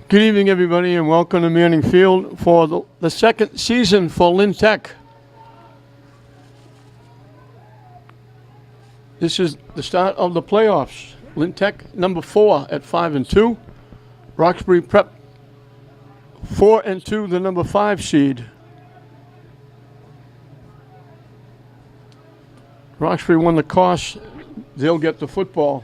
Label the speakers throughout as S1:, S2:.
S1: Good evening, everybody, and welcome to Manning Field for the second season for Lynn Tech. This is the start of the playoffs. Lynn Tech, number 4 at 5-2. Roxbury Prep, 4-2, the number 5 seed. Roxbury won the toss. They'll get the football.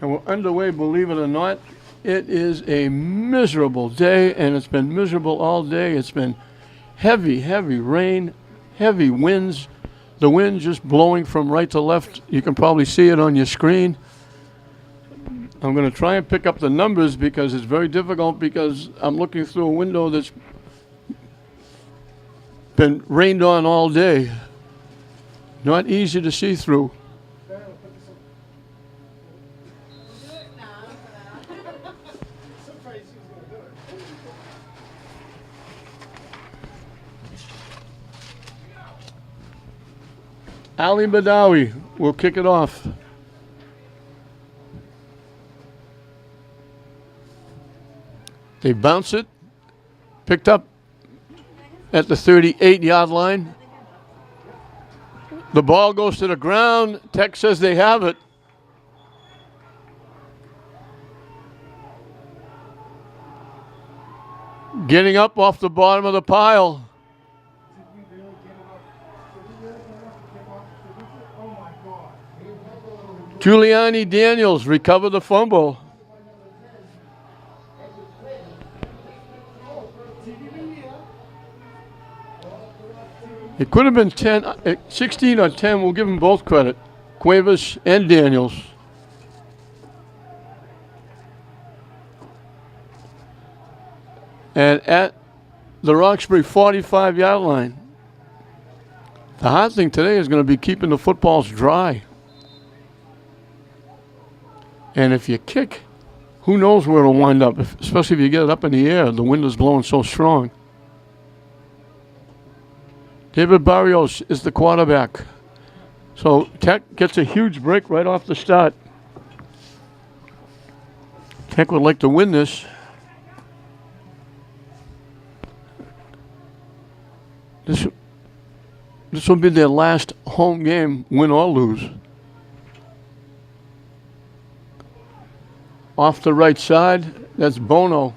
S1: And we're underway, believe it or not. It is a miserable day, and it's been miserable all day. It's been heavy, heavy rain, heavy winds. The wind just blowing from right to left. You can probably see it on your screen. I'm going to try and pick up the numbers because it's very difficult because I'm looking through a window that's been rained on all day. Not easy to see through. Ali Badawi will kick it off. They bounce it, picked up at the 38-yard line. The ball goes to the ground. Tech says they have it. Getting up off the bottom of the pile. Giuliani Daniels recovered the fumble. It could have been 16 or 10. We'll give them both credit. Cuevas and Daniels. And at the Roxbury 45-yard line. The hard thing today is going to be keeping the footballs dry. And if you kick, who knows where it'll wind up, especially if you get it up in the air. The wind is blowing so strong. David Barrios is the quarterback. So Tech gets a huge break right off the start. Tech would like to win this. This will be their last home game, win or lose. Off the right side, that's Bono.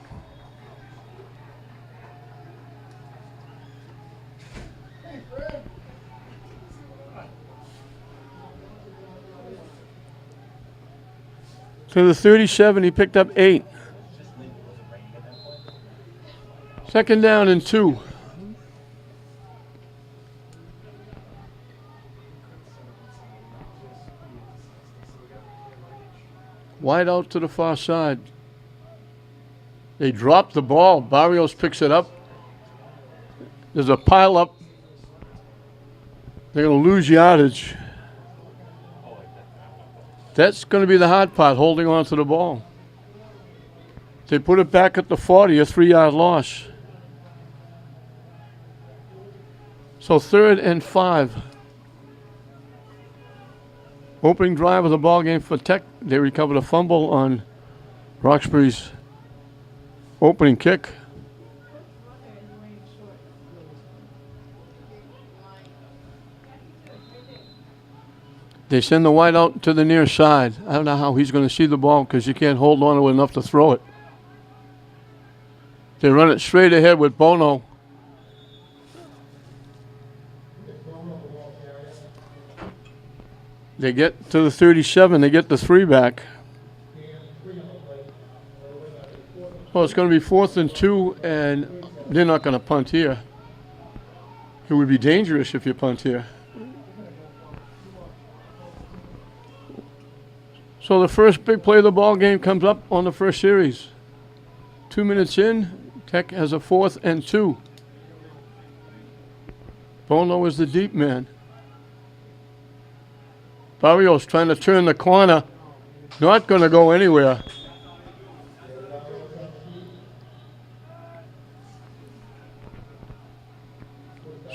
S1: To the 37, he picked up 8. Second down and 2. Wide out to the far side. They drop the ball. Barrios picks it up. There's a pile up. They're going to lose yardage. That's going to be the hard part, holding on to the ball. They put it back at the 40, a 3-yard loss. So 3rd and 5. Opening drive of the ball game for Tech. They recovered a fumble on Roxbury's opening kick. They send the wide out to the near side. I don't know how he's going to see the ball because you can't hold on to it enough to throw it. They run it straight ahead with Bono. They get to the 37. They get the 3 back. Well, it's going to be 4th and 2, and they're not going to punt here. It would be dangerous if you punt here. So the first big play of the ball game comes up on the first series. 2 minutes in, Tech has a 4th and 2. Bono is the deep man. Barrios trying to turn the corner. Not going to go anywhere.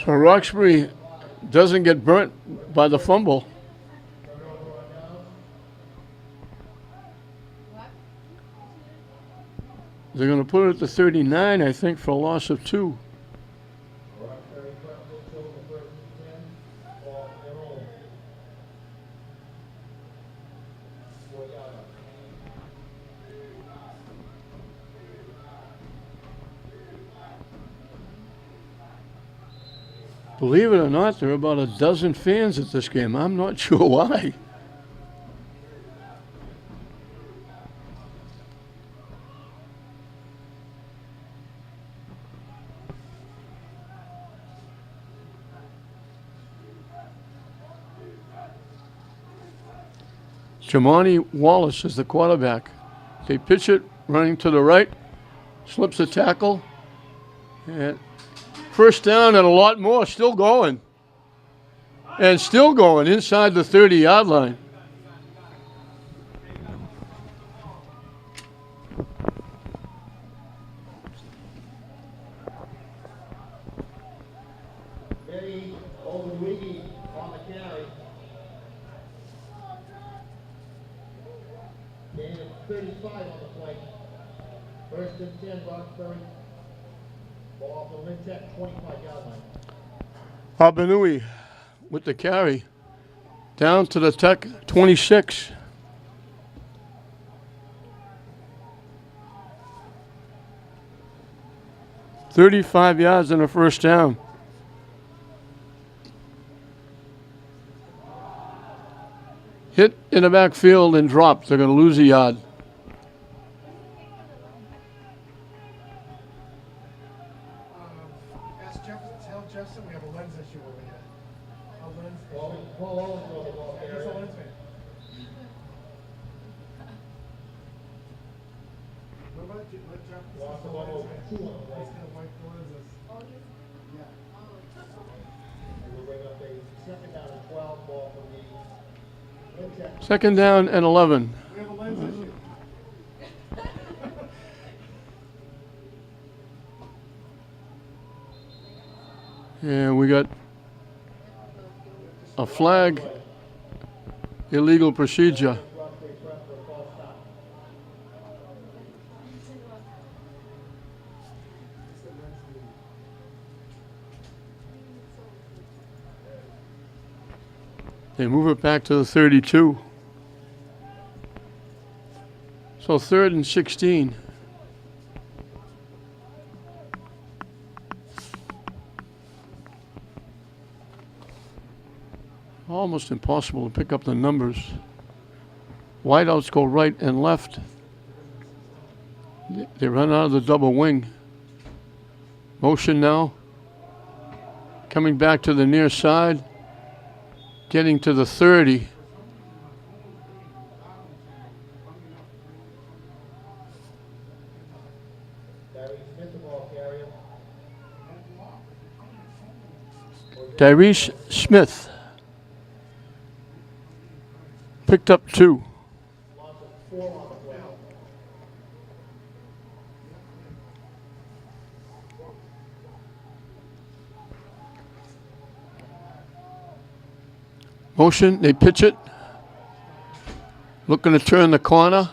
S1: So Roxbury doesn't get burnt by the fumble. They're going to put it at the 39, I think, for a loss of 2. Believe it or not, there are about a dozen fans at this game. I'm not sure why. Jamani Wallace is the quarterback. They pitch it, running to the right, slips a tackle, and first down and a lot more, still going. And still going inside the 30-yard line.
S2: On the carry. And 35 on the play. First and 10, Roxbury. Ball off the Lintech 25-yard line.
S1: Habanui with the carry. Down to the Tech 26. "35 yards and a first down." Hit in the backfield and dropped. They're going to lose a yard.
S3: Tell Justin we have a lens issue over here. A lens issue. He's a lens man. What about you? Let Jeff. He's a lens man. He's going to wipe the lenses. Yeah.
S2: We'll bring up a second down and 12 ball from the Lintech.
S1: Second down and 11.
S3: We have a lens issue.
S1: And we got a flag, illegal procedure. They move it back to the 32. So 3rd and 16. Almost impossible to pick up the numbers. Wideouts go right and left. They run out of the double wing. Motion now. Coming back to the near side. Getting to the 30. Darius Smith. Picked up 2. Motion, they pitch it. Looking to turn the corner.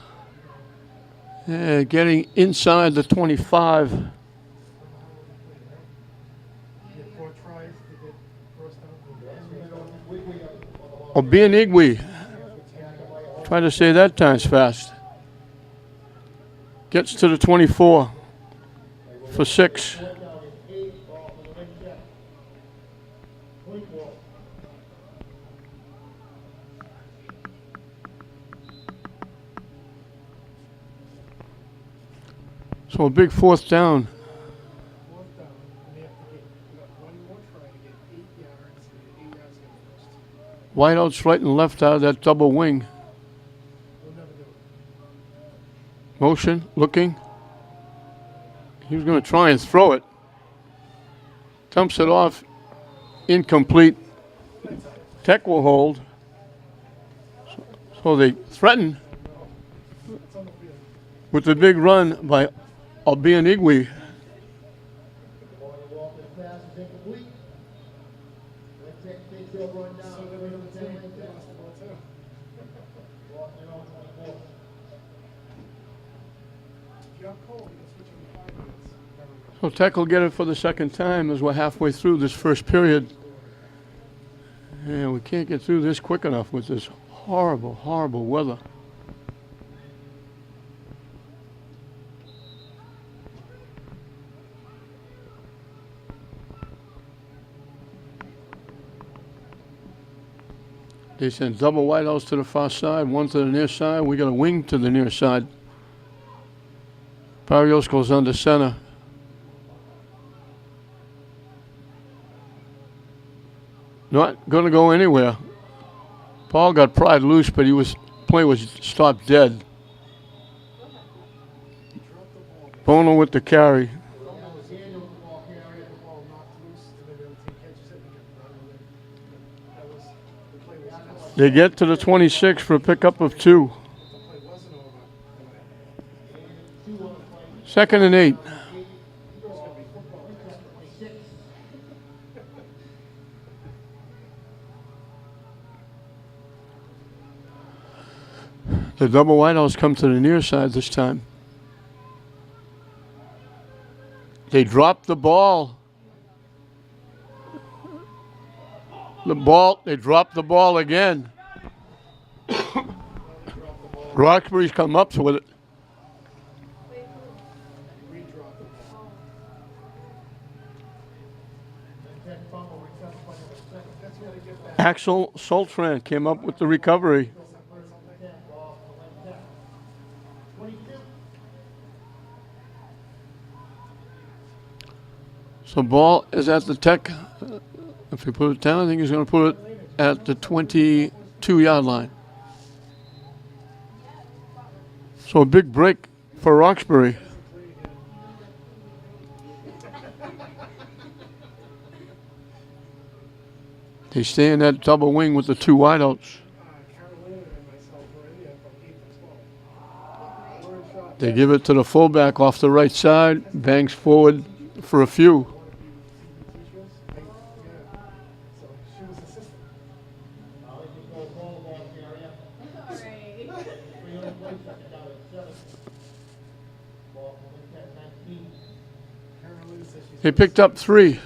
S1: Getting inside the 25. Obianigwe. Try to say that times fast. Gets to the 24 for 6. So a big 4th down. Wideouts right and left out of that double wing. Motion, looking. He was going to try and throw it. Dumps it off. Incomplete. Tech will hold. So they threaten with the big run by Obianigwe.
S3: Jeff got cold, you can switch every 5 minutes.
S1: So Tech will get it for the second time as we're halfway through this first period. And we can't get through this quick enough with this horrible, horrible weather. They send double wideouts to the far side, one to the near side. We got a wing to the near side. Barrios goes under center. Not going to go anywhere. Paul got pried loose, but play was stopped dead. Bono with the carry. They get to the 26 for a pickup of 2. Second and 8. The double wideouts come to the near side this time. They drop the ball. They dropped the ball again. Roxbury's come up with it. Axel Soltran came up with the recovery. So ball is at the Tech. If he put it down, I think he's going to put it at the 22-yard line. So a big break for Roxbury. They stay in that double wing with the 2 wideouts. They give it to the fullback off the right side, bangs forward for a few. They picked up 3.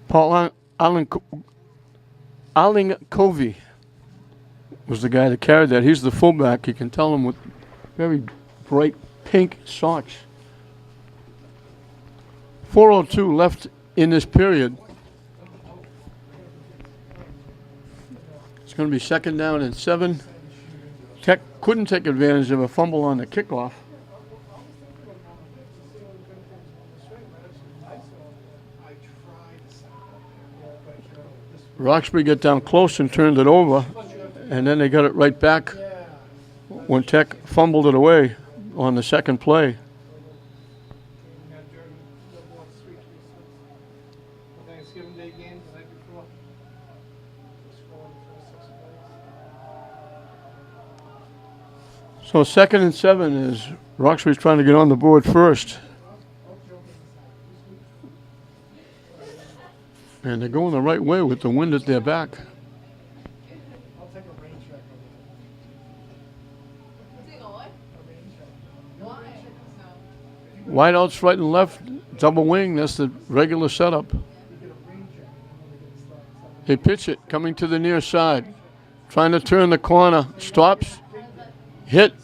S1: Paul Covey was the guy that carried that. He's the fullback. You can tell him with very bright pink socks. 4:02 left in this period. It's going to be second down and 7. Tech couldn't take advantage of a fumble on the kickoff. Roxbury got down close and turned it over, and then they got it right back when Tech fumbled it away on the second play. So second and 7 is Roxbury's trying to get on the board first. And they're going the right way with the wind at their back.
S3: I'll take a rain check on that.
S1: Wideouts right and left, double wing, that's the regular setup. They pitch it, coming to the near side. Trying to turn the corner, stops, hit.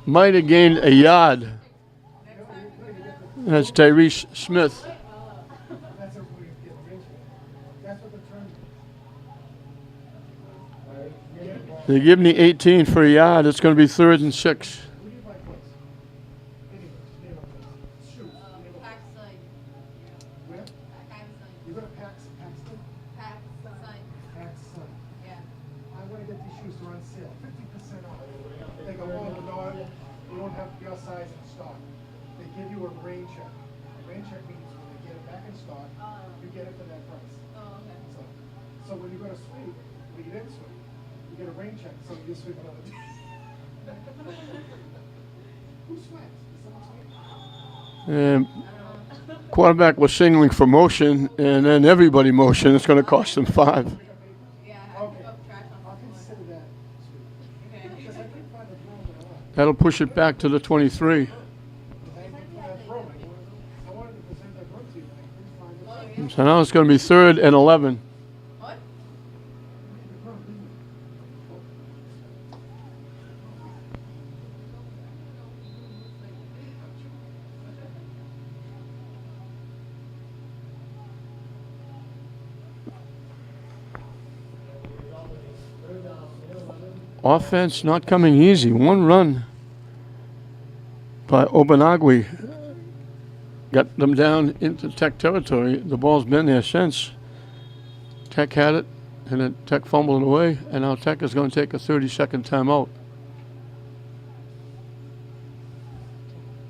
S1: Might have gained a yard. That's Tyrese Smith. They give me 18 for a yard. It's going to be 3rd and 6.
S3: don't have your size in stock. They give you a rain check. A rain check means when they get it back in stock, you get it for that price.
S4: Oh, okay.
S3: So when you go to sweep, when you didn't sweep, you get a rain check, so you sweep another day. Who sweats? Does someone sweep?
S1: And quarterback was signaling for motion, and then everybody motion. It's going to cost them 5.
S4: Yeah, I have to
S3: Okay.
S4: pick up trash on
S3: I'll
S4: the floor.
S3: consider that sweep.
S4: Okay.
S3: Because I couldn't find the broom that I want.
S1: That'll push it back to the 23.
S3: I didn't find that broom. I wanted to present that broom to you, but I couldn't find it.
S4: Oh, yeah.
S1: So now it's going to be 3rd and 11.
S4: What?
S1: Offense not coming easy. 1 run by Obanagwe got them down into Tech territory. The ball's been there since. Tech had it, and then Tech fumbled it away, and now Tech is going to take a 30-second timeout.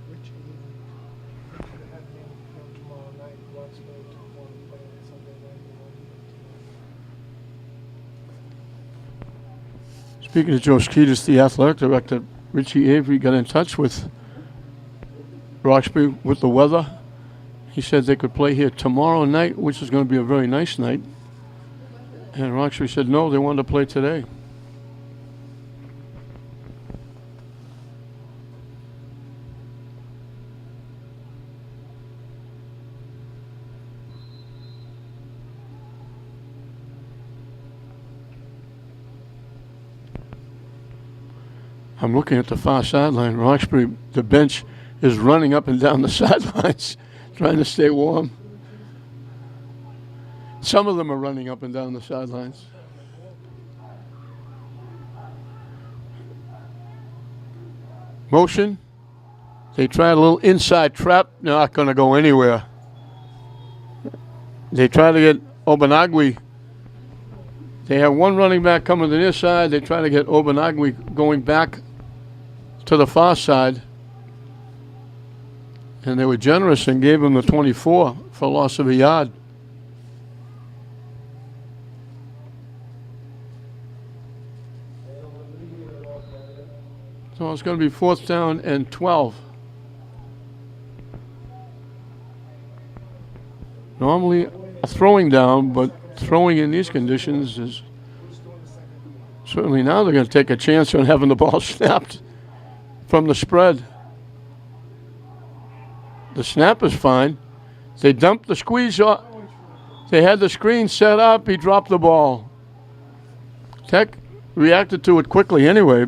S3: Rich could have had me tomorrow night, Roxbury took one play on Sunday night.
S1: Speaking of Joe Skeetis, the athletic director, Richie Avery, got in touch with Roxbury with the weather. He said they could play here tomorrow night, which is going to be a very nice night. And Roxbury said no, they wanted to play today. I'm looking at the far sideline. Roxbury, the bench is running up and down the sidelines, trying to stay warm. Some of them are running up and down the sidelines. Motion. They tried a little inside trap. Not going to go anywhere. They try to get Obanagwe. They have 1 running back coming to this side. They try to get Obanagwe going back to the far side. And they were generous and gave him the 24 for loss of a yard. So it's going to be 4th down and 12. Normally a throwing down, but throwing in these conditions is certainly now they're going to take a chance on having the ball snapped from the spread. The snap is fine. They dumped the squeeze off. They had the screen set up. He dropped the ball. Tech reacted to it quickly anyway.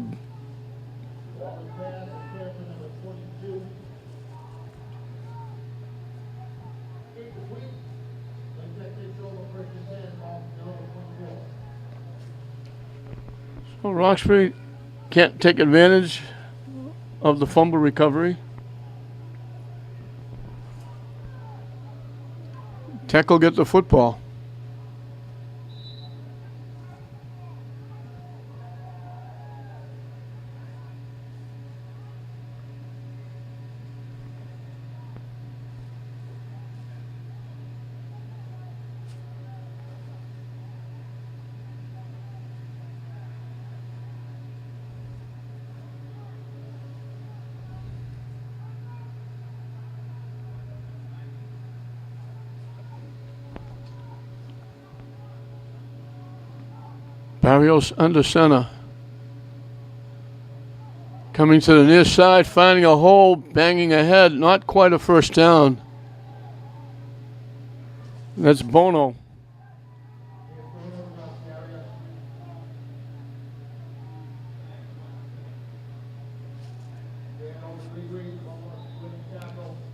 S1: So Roxbury can't take advantage of the fumble recovery. Tech will get the football. Barrios under center. Coming to the near side, finding a hole, banging ahead. Not quite a first down. That's Bono.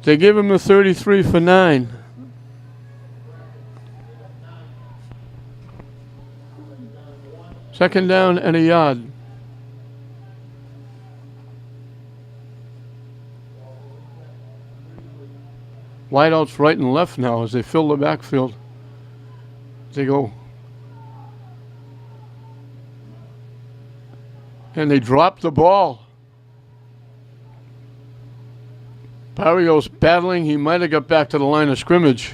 S1: They give him the 33 for 9. Second down and a yard. Wideouts right and left now as they fill the backfield. They go. And they drop the ball. Barrio's battling. He might have got back to the line of scrimmage.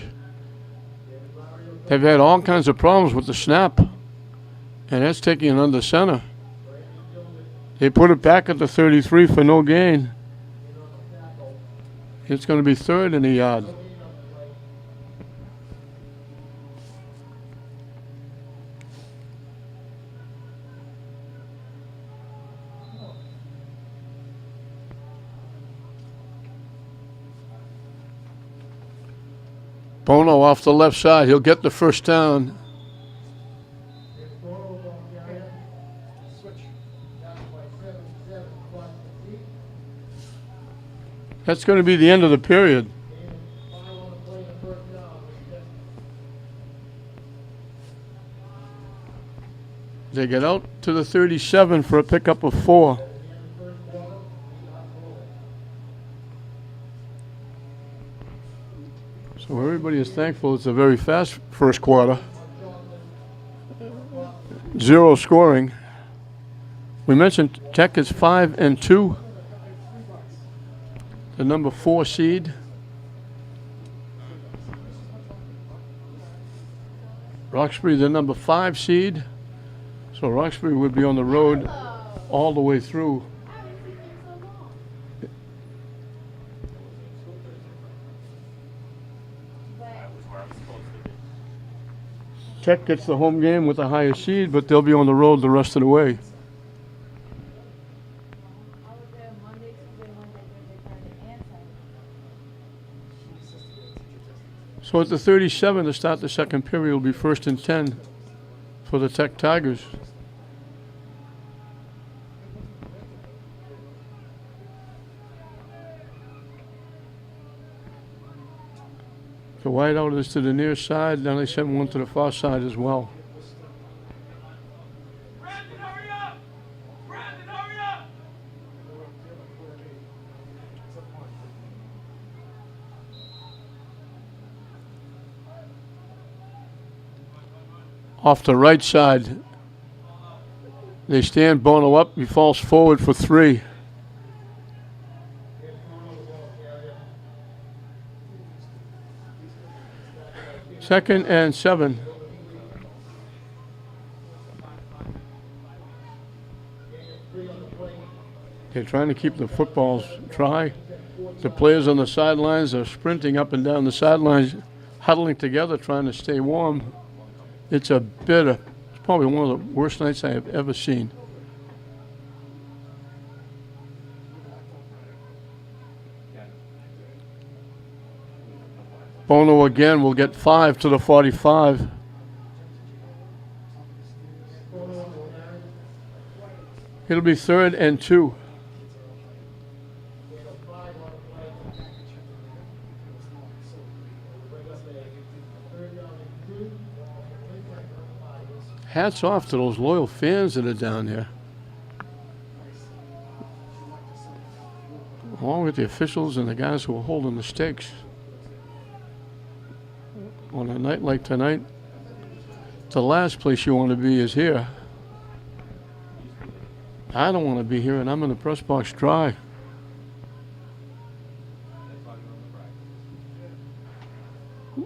S1: They've had all kinds of problems with the snap. And that's taking it under center. They put it back at the 33 for no gain. It's going to be third in the yard. Bono off the left side. He'll get the first down. That's going to be the end of the period. They get out to the 37 for a pickup of 4. So everybody is thankful it's a very fast first quarter. 0 scoring. We mentioned Tech is 5-2. The number 4 seed. Roxbury, the number 5 seed. So Roxbury would be on the road all the way through. Tech gets the home game with the higher seed, but they'll be on the road the rest of the way. So at the 37 to start the second period will be 1st and 10 for the Tech Tigers. The wideout is to the near side, then they sent one to the far side as well. Off the right side, they stand Bono up. He falls forward for 3. Second and 7. They're trying to keep the footballs dry. The players on the sidelines are sprinting up and down the sidelines, huddling together, trying to stay warm. It's it's probably one of the worst nights I have ever seen. Bono again will get 5 to the 45. It'll be 3rd and 2. Hats off to those loyal fans that are down there. Along with the officials and the guys who are holding the stakes. On a night like tonight, the last place you want to be is here. I don't want to be here, and I'm in the press box dry.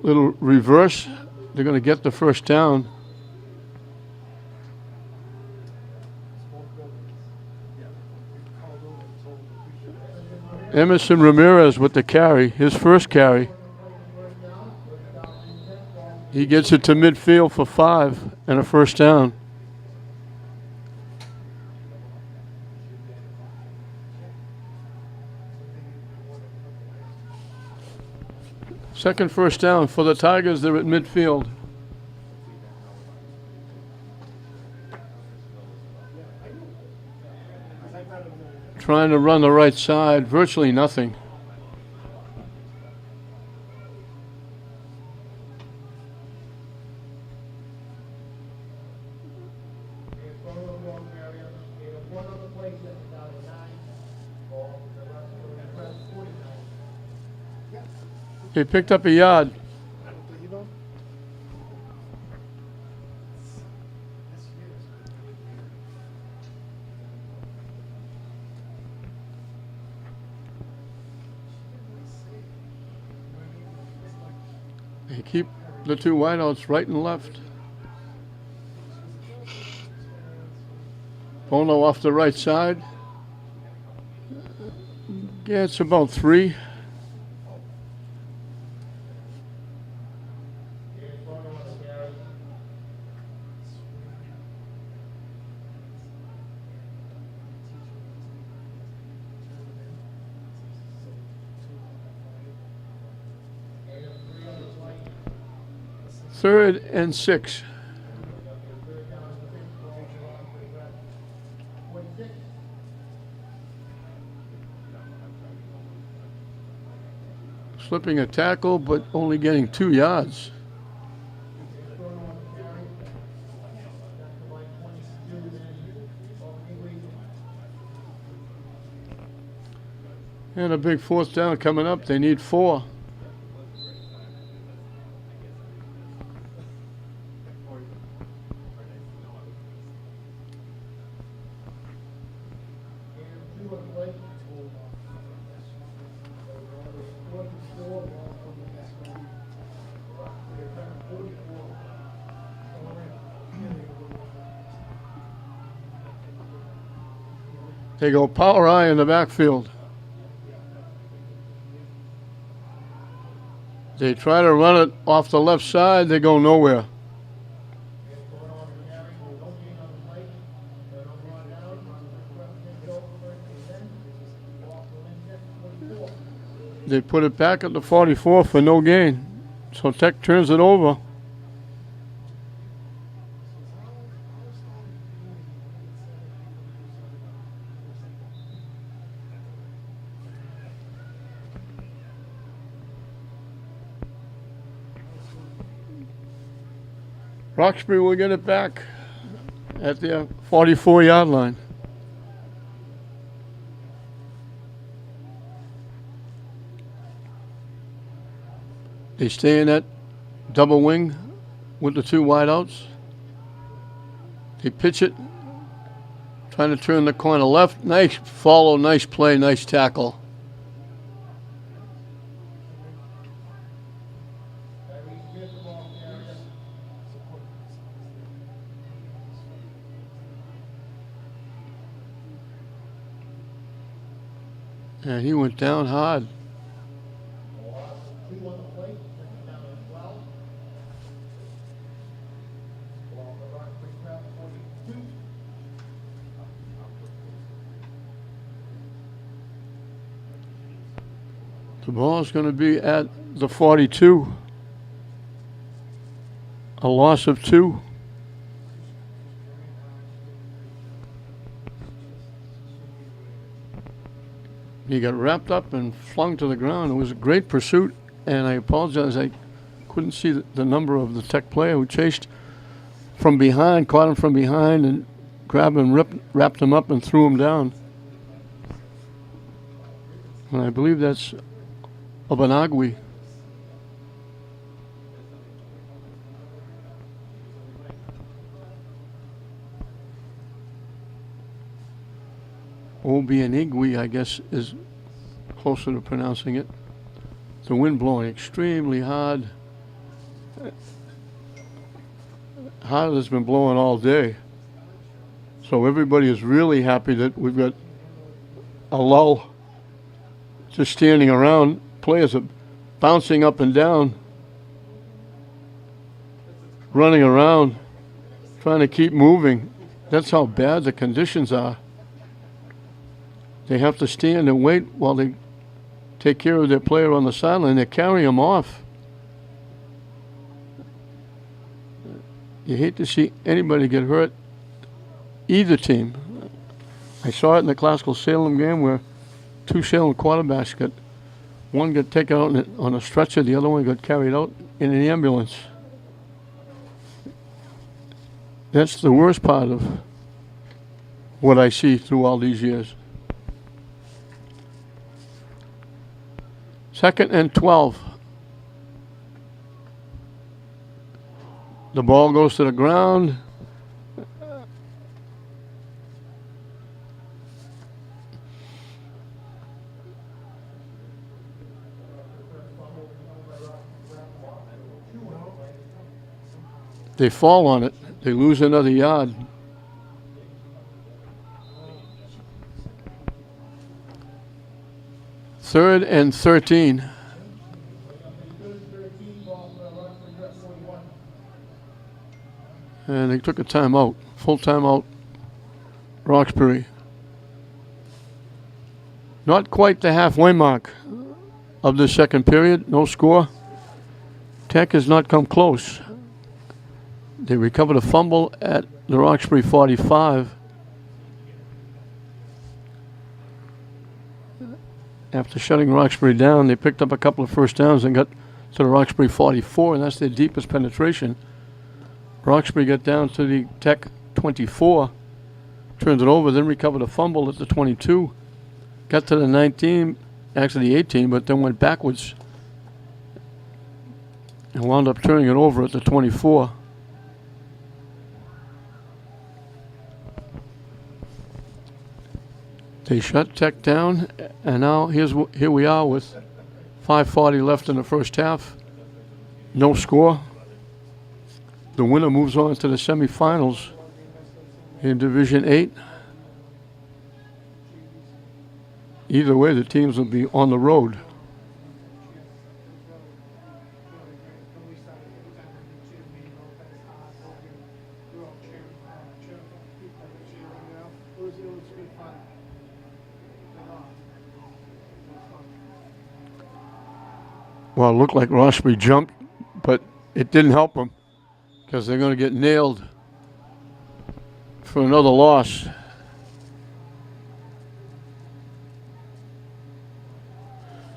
S1: Little reverse. They're going to get the first down. Emerson Ramirez with the carry, his first carry. He gets it to midfield for 5 and a first down. Second first down for the Tigers. They're at midfield. Trying to run the right side, virtually nothing. He picked up a yard. They keep the two wideouts right and left. Bono off the right side. Yeah, it's about 3. Third and 6. Slipping a tackle, but only getting 2 yards. And a big 4th down coming up. They need 4. They go power I in the backfield. They try to run it off the left side. They go nowhere. They put it back at the 44 for no gain. So Tech turns it over. Roxbury will get it back at their 44-yard line. They stay in that double wing with the 2 wideouts. They pitch it, trying to turn the corner left. Nice follow, nice play, nice tackle. And he went down hard. The ball is going to be at the 42. A loss of 2. He got wrapped up and flung to the ground. It was a great pursuit, and I apologize. I couldn't see the number of the Tech player who chased from behind, caught him from behind, and grabbed him, wrapped him up, and threw him down. And I believe that's Obanagwi. Obianigwi, I guess, is closer to pronouncing it. The wind blowing extremely hard. Hard has been blowing all day. So everybody is really happy that we've got a lull. Just standing around. Players are bouncing up and down, running around, trying to keep moving. That's how bad the conditions are. They have to stand and wait while they take care of their player on the sideline. They carry him off. You hate to see anybody get hurt, either team. I saw it in the classical Salem game where 2 Salem quarterbacks one got taken out on a stretcher, the other one got carried out in an ambulance. That's the worst part of what I see through all these years. 2nd and 12. The ball goes to the ground. They fall on it. They lose another yard. Third and 13.
S2: Third and 13, ball for Roxbury, rep 41.
S1: And they took a timeout. Full timeout. Roxbury. Not quite the halfway mark of the second period. No score. Tech has not come close. They recovered a fumble at the Roxbury 45. After shutting Roxbury down, they picked up a couple of first downs and got to the Roxbury 44, and that's their deepest penetration. Roxbury got down to the Tech 24, turned it over, then recovered a fumble at the 22, got to the 19, actually the 18, but then went backwards and wound up turning it over at the 24. They shut Tech down, and now here we are with 5:40 left in the first half. No score. The winner moves on to the semifinals in Division 8. Either way, the teams will be on the road. Well, it looked like Roxbury jumped, but it didn't help them because they're going to get nailed for another loss.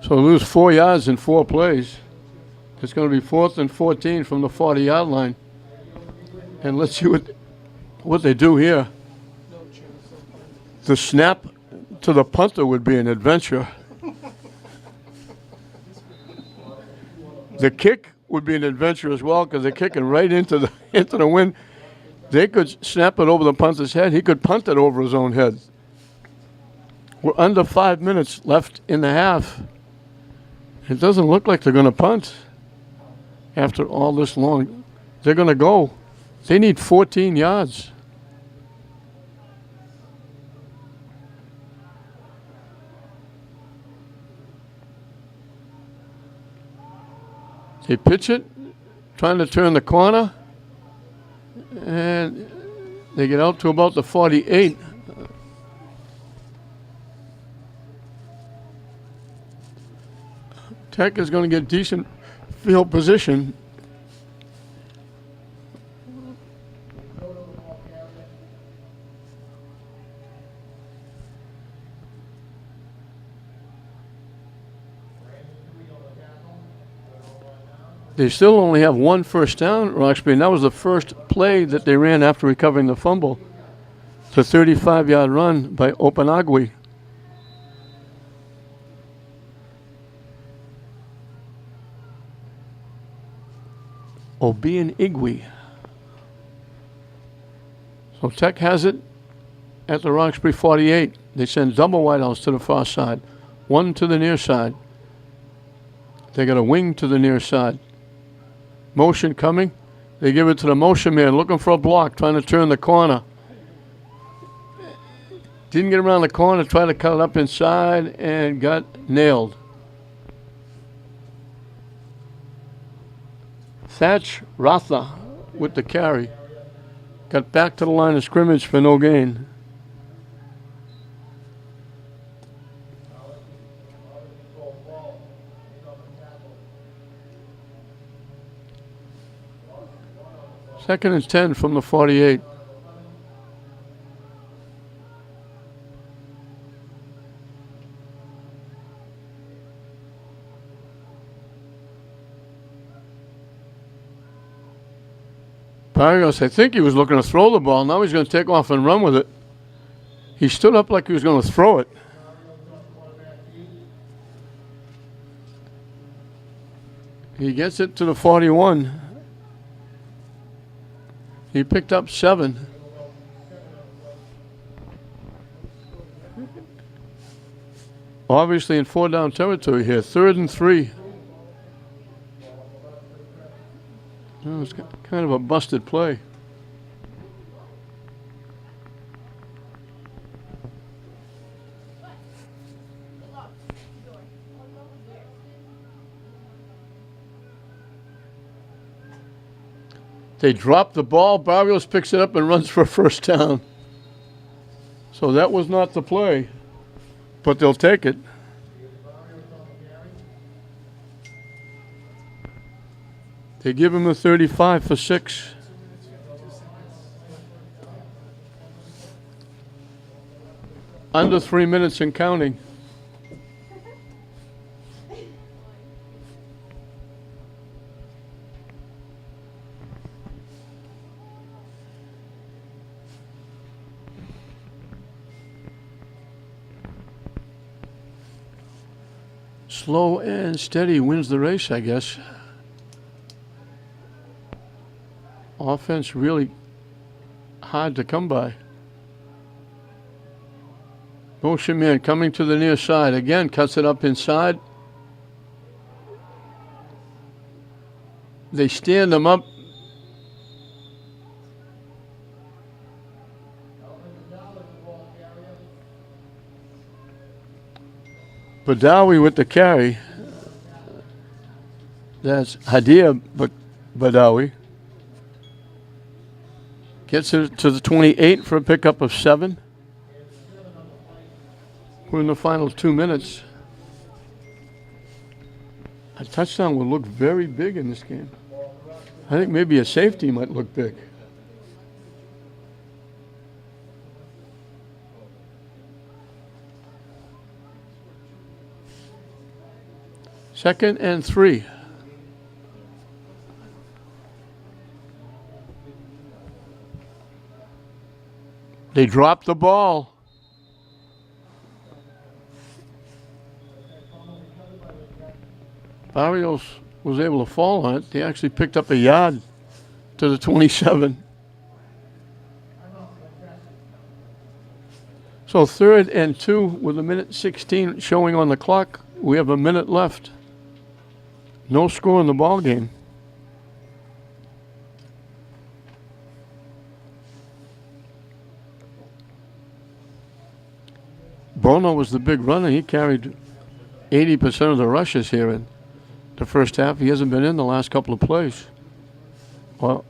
S1: So lose 4 yards in 4 plays. It's going to be 4th and 14 from the 40-yard line. And let's see what they do here. The snap to the punter would be an adventure. The kick would be an adventure as well because they're kicking right into the wind. They could snap it over the punter's head. He could punt it over his own head. We're under 5 minutes left in the half. It doesn't look like they're going to punt after all this long. They're going to go. They need 14 yards. They pitch it, trying to turn the corner, and they get out to about the 48. Tech is going to get decent field position. They still only have 1 first down, Roxbury, and that was the first play that they ran after recovering the fumble. It's a 35-yard run by Opanagui. Igwe. So Tech has it at the Roxbury 48. They send double wideouts to the far side, 1 to the near side. They got a wing to the near side. Motion coming. They give it to the motion man, looking for a block, trying to turn the corner. Didn't get around the corner, tried to cut it up inside, and got nailed. Thatch Ratha with the carry. Got back to the line of scrimmage for no gain. Second and 10 from the 48. Barrios, I think he was looking to throw the ball. Now he's going to take off and run with it. He stood up like he was going to throw it. He gets it to the 41. He picked up 7. Obviously in 4-down territory here. 3rd and 3. Oh, was kind of a busted play. They drop the ball. Barrios picks it up and runs for a first down. So that was not the play, but they'll take it. They give him a 35 for 6. Under 3 minutes and counting. Slow and steady wins the race, I guess. Offense really hard to come by. Motion man coming to the near side. Again, cuts it up inside. They stand them up. Badawi with the carry. That's Hadia Badawi. Gets it to the 28 for a pickup of 7. We're in the final 2 minutes. A touchdown would look very big in this game. I think maybe a safety might look big. Second and 3. They dropped the ball. Barrios was able to fall on it. They actually picked up a yard to the 27. So 3rd and 2 with a minute 16 showing on the clock. We have a minute left. No score in the ball game. Bono was the big runner. He carried 80% of the rushes here in the first half. He hasn't been in the last couple of plays. Or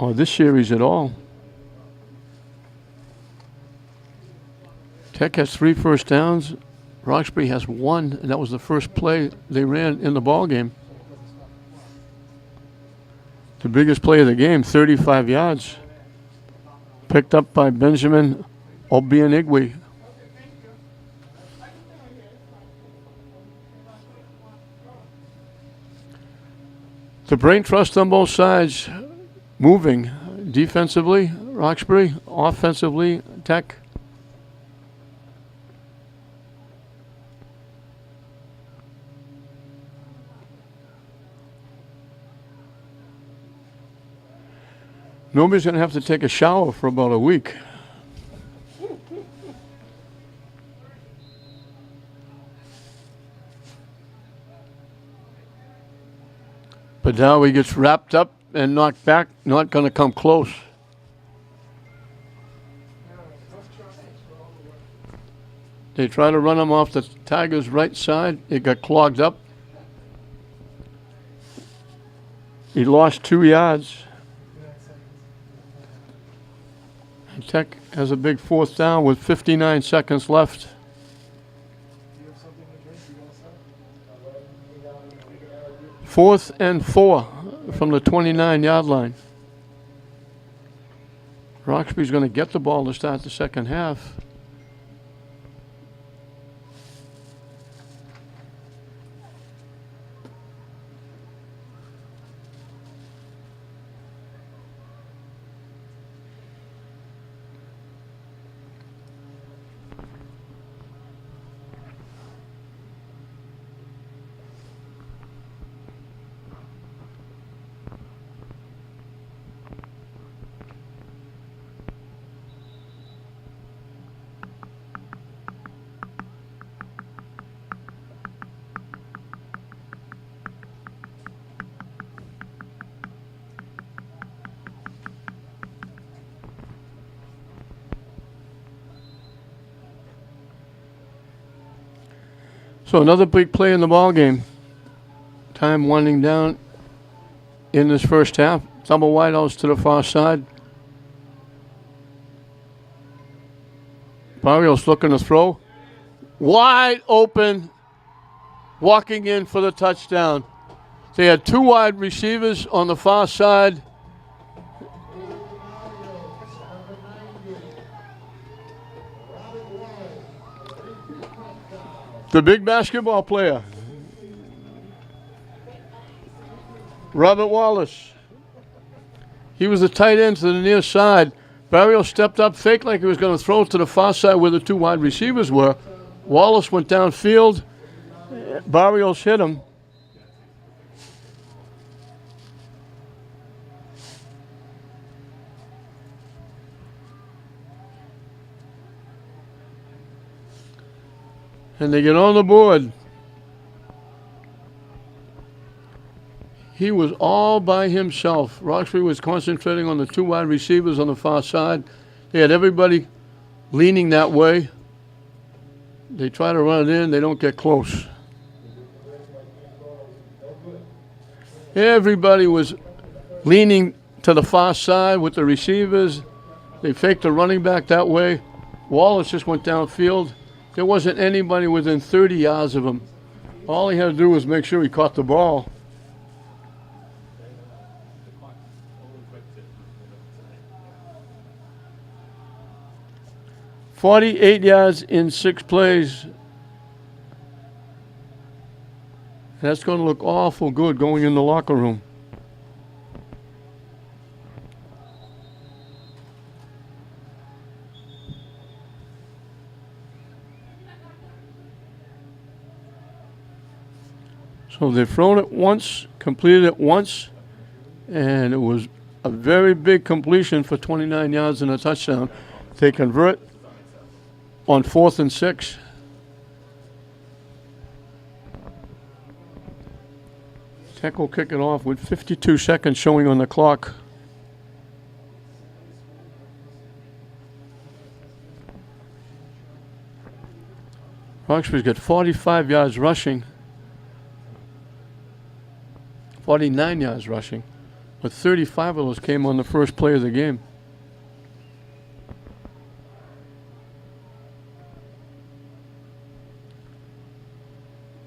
S1: this series at all. Tech has 3 first downs. Roxbury has 1, and that was the first play they ran in the ball game. The biggest play of the game, 35 yards. Picked up by Benjamin Obianigwe. The brain trust on both sides moving defensively, Roxbury, offensively, Tech. Nobody's going to have to take a shower for about a week. Badawi gets wrapped up and knocked back, not going to come close. They try to run him off the Tigers' right side. It got clogged up. He lost 2 yards. Tech has a big 4th down with 59 seconds left. Fourth and 4 from the 29-yard line. Roxbury's going to get the ball to start the second half. So another big play in the ball game. Time winding down in this first half. Double wideouts to the far side. Barrios looking to throw. Wide open. Walking in for the touchdown. They had two wide receivers on the far side. The big basketball player, Robert Wallace. He was the tight end to the near side. Barrios stepped up, faked like he was going to throw it to the far side where the two wide receivers were. Wallace went downfield. Barrios hit him. And they get on the board. He was all by himself. Roxbury was concentrating on the two wide receivers on the far side. They had everybody leaning that way. They try to run it in. They don't get close. Everybody was leaning to the far side with the receivers. They faked the running back that way. Wallace just went downfield. There wasn't anybody within 30 yards of him. All he had to do was make sure he caught the ball. "48 yards in 6 plays. That's going to look awful good going in the locker room. So they've thrown it once, completed it once, and it was a very big completion for 29 yards and a touchdown. They convert on 4th and 6. Tech will kick it off with 52 seconds showing on the clock. Roxbury's got 45 yards rushing. 49 yards rushing, but 35 of those came on the first play of the game.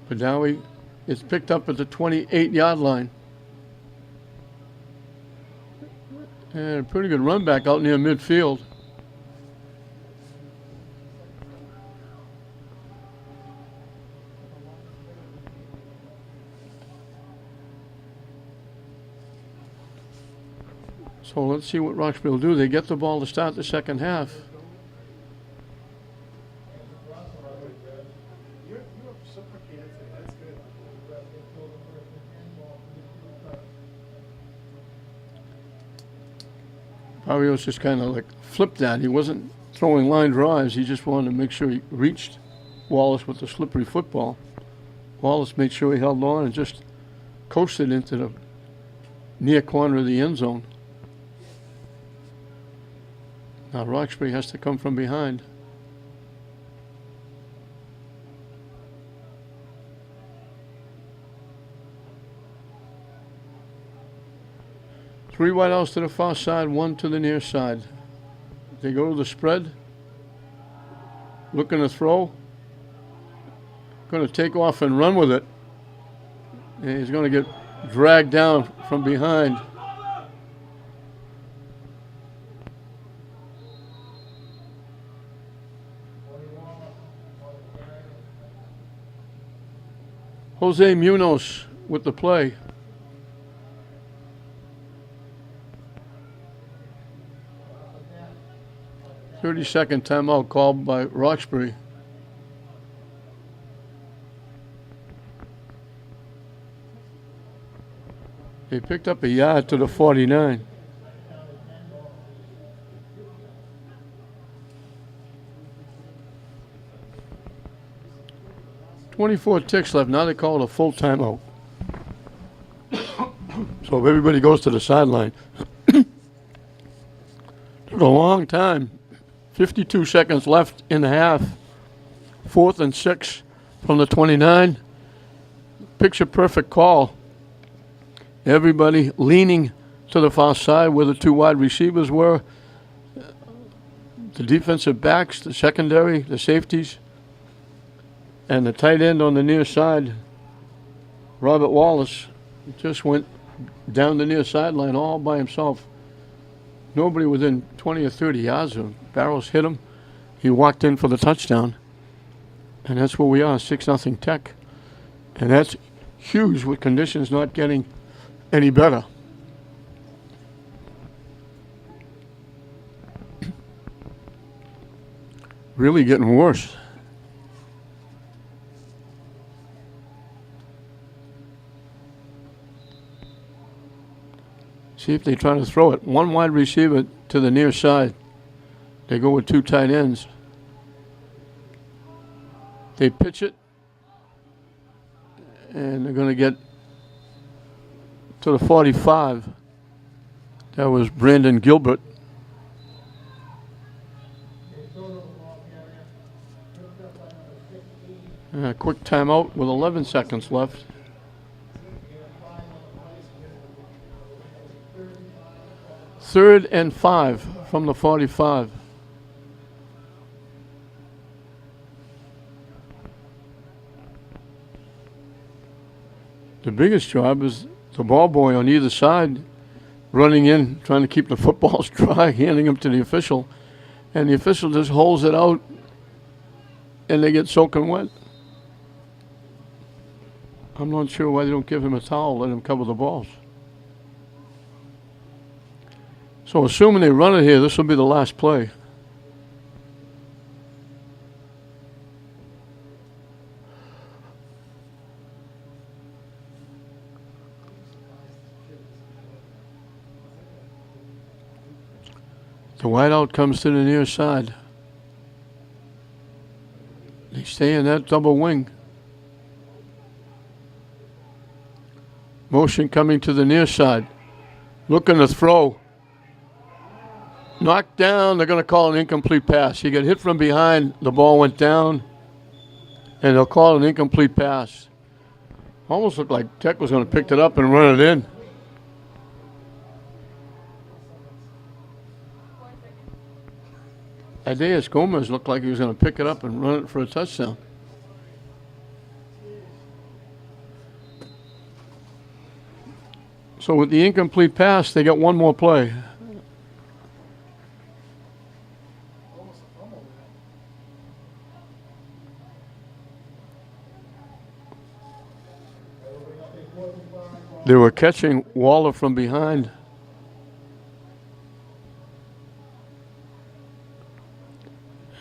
S1: Badawi is picked up at the 28-yard line. And a pretty good run back out near midfield. So let's see what Roxbury will do. They get the ball to start the second half.
S3: You reciprocated today. That's good.
S1: Barrios just kind of like flipped that. He wasn't throwing line drives. He just wanted to make sure he reached Wallace with the slippery football. Wallace made sure he held on and just coasted into the near corner of the end zone. Now Roxbury has to come from behind. Three wideouts to the far side, one to the near side. They go to the spread. Looking to throw. Going to take off and run with it. And he's going to get dragged down from behind. Jose Munoz with the play. "30-second timeout called by Roxbury. They picked up a yard to the 49. "24 ticks left. Now they call it a full timeout." So if everybody goes to the sideline. Took a long time. 52 seconds left in the half. 4th and 6. from the 29. Picture perfect call. Everybody leaning to the far side where the two wide receivers were. The defensive backs, the secondary, the safeties, and the tight end on the near side, Robert Wallace, just went down the near sideline all by himself. Nobody within 20 or 30 yards of him. Barrows hit him. He walked in for the touchdown. And that's where we are, 6-0 Tech. And that's huge with conditions not getting any better. Really getting worse. See if they try to throw it. One wide receiver to the near side. They go with two tight ends. They pitch it. And they're going to get to the 45. That was Brandon Gilbert. Quick timeout with 11 seconds left. Third and 5 from the 45. The biggest job is the ball boy on either side running in, trying to keep the footballs dry, handing them to the official. And the official just holds it out and they get soaking wet. I'm not sure why they don't give him a towel, let him cover the balls. So assuming they run it here, this will be the last play. The wideout comes to the near side. They stay in that double wing. Motion coming to the near side. Looking to throw. Knocked down. They're going to call an incomplete pass. He got hit from behind. The ball went down. And they'll call an incomplete pass. Almost looked like Tech was going to pick it up and run it in. Ideas Gomez looked like he was going to pick it up and run it for a touchdown. So with the incomplete pass, they got one more play. They were catching Waller from behind.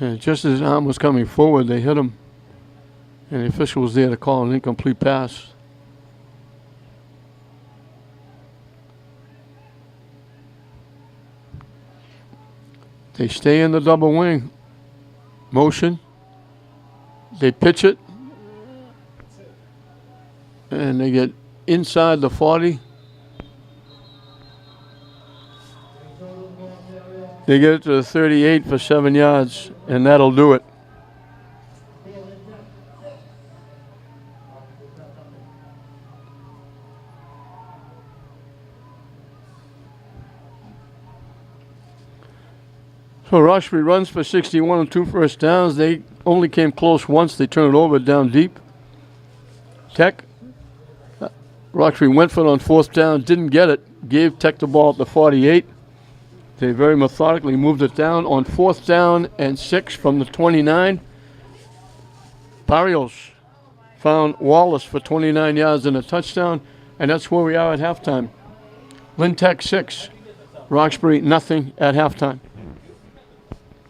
S1: And just as his arm was coming forward, they hit him. And the official was there to call an incomplete pass. They stay in the double wing. Motion. They pitch it. And they get inside the 40. They get it to the 38 for 7 yards, and that'll do it. So Roxbury runs for 61 and 2 first downs. They only came close once. They turned it over down deep. Tech. Roxbury went for it on 4th down, didn't get it. Gave Tech the ball at the 48. They very methodically moved it down on 4th down and 6 from the 29. Barrios found Wallace for 29 yards and a touchdown, and that's where we are at halftime. Lynn Tech 6, Roxbury nothing at halftime.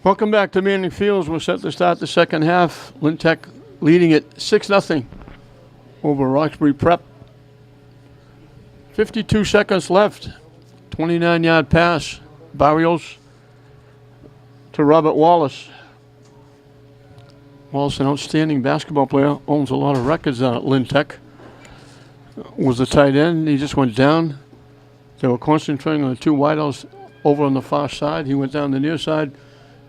S1: Welcome back to Manning Fields. We're set to start the second half. Lynn Tech leading it 6-0 over Roxbury Prep. 52 seconds left. 29-yard pass. Barrios to Robert Wallace. Wallace, an outstanding basketball player, owns a lot of records out at Lynn Tech. Was the tight end. He just went down. They were concentrating on the two wideouts over on the far side. He went down the near side.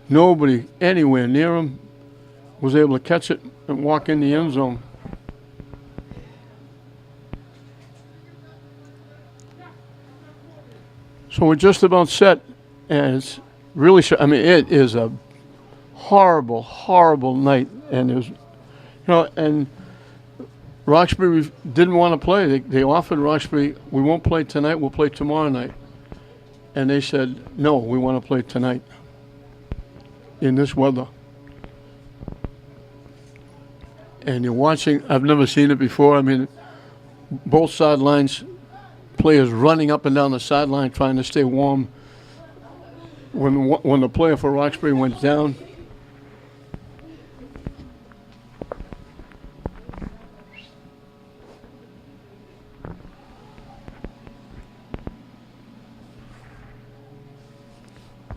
S1: Nobody anywhere near him. was able to catch it and walk in the end zone. So we're just about set, and it's really, I mean, it is a horrible, horrible night, and it was, and Roxbury didn't want to play. They offered Roxbury, we won't play tonight, we'll play tomorrow night. And they said, no, we want to play tonight in this weather. And you're watching, I've never seen it before. I mean, both sidelines, players running up and down the sideline trying to stay warm. When the player for Roxbury went down,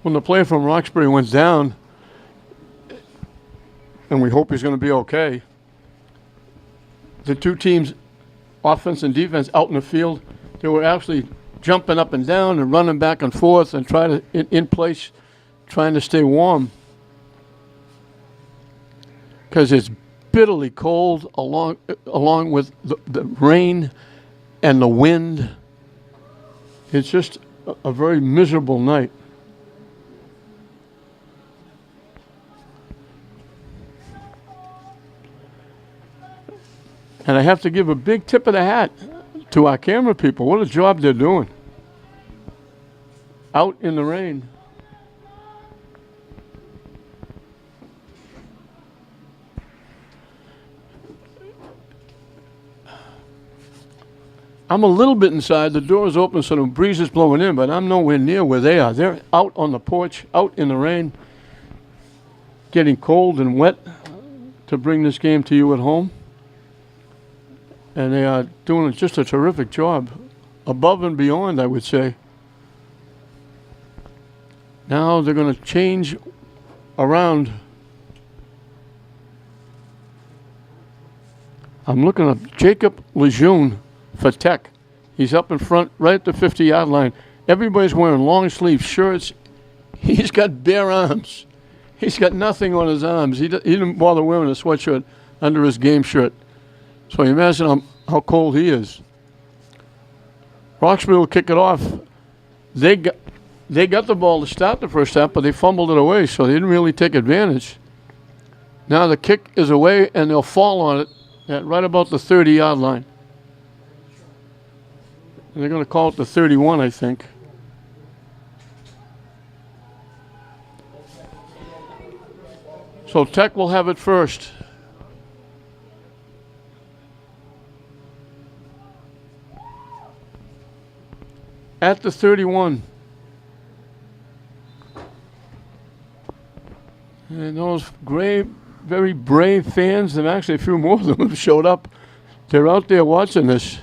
S1: when the player from Roxbury went down, and we hope he's going to be okay, the two teams, offense and defense, out in the field, they were actually jumping up and down and running back and forth and trying to, in place, trying to stay warm. Because it's bitterly cold along with the rain and the wind. It's just a very miserable night. And I have to give a big tip of the hat to our camera people. What a job they're doing. Out in the rain. I'm a little bit inside. The door is open, so the breeze is blowing in, but I'm nowhere near where they are. They're out on the porch, out in the rain, getting cold and wet to bring this game to you at home. And they are doing just a terrific job. Above and beyond, I would say. Now they're going to change around. I'm looking at Jacob Lejeune for Tech. He's up in front, right at the 50-yard line. Everybody's wearing long-sleeve shirts. He's got bare arms. He's got nothing on his arms. He didn't bother wearing a sweatshirt under his game shirt. So you imagine how cold he is. Roxbury will kick it off. They got the ball to start the first half, but they fumbled it away, so they didn't really take advantage. Now the kick is away, and they'll fall on it at right about the 30-yard line. And they're going to call it the 31, I think. So Tech will have it first. At the 31. And those very brave fans, and actually a few more of them have showed up. They're out there watching this.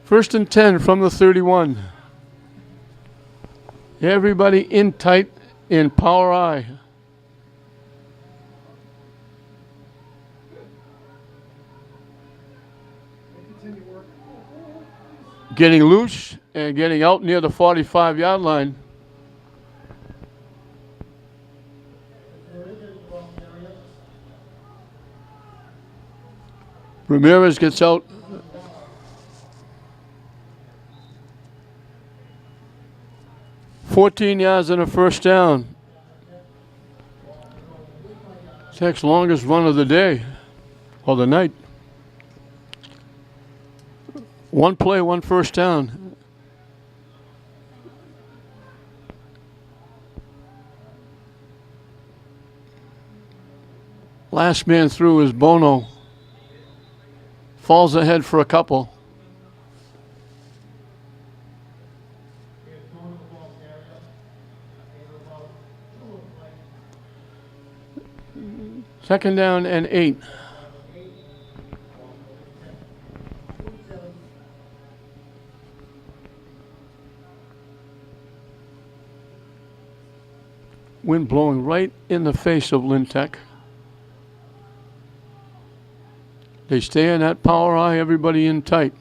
S1: First and 10 from the 31. Everybody in tight in power I. Getting loose and getting out near the 45-yard line. Ramirez gets out. $14 yards and a first down. Tech's longest run of the day, or the night. One play, one first down. Last man through is Bono. Falls ahead for a couple. Second down and 8. Wind blowing right in the face of Lynn Tech. They stay in that power I, everybody in tight.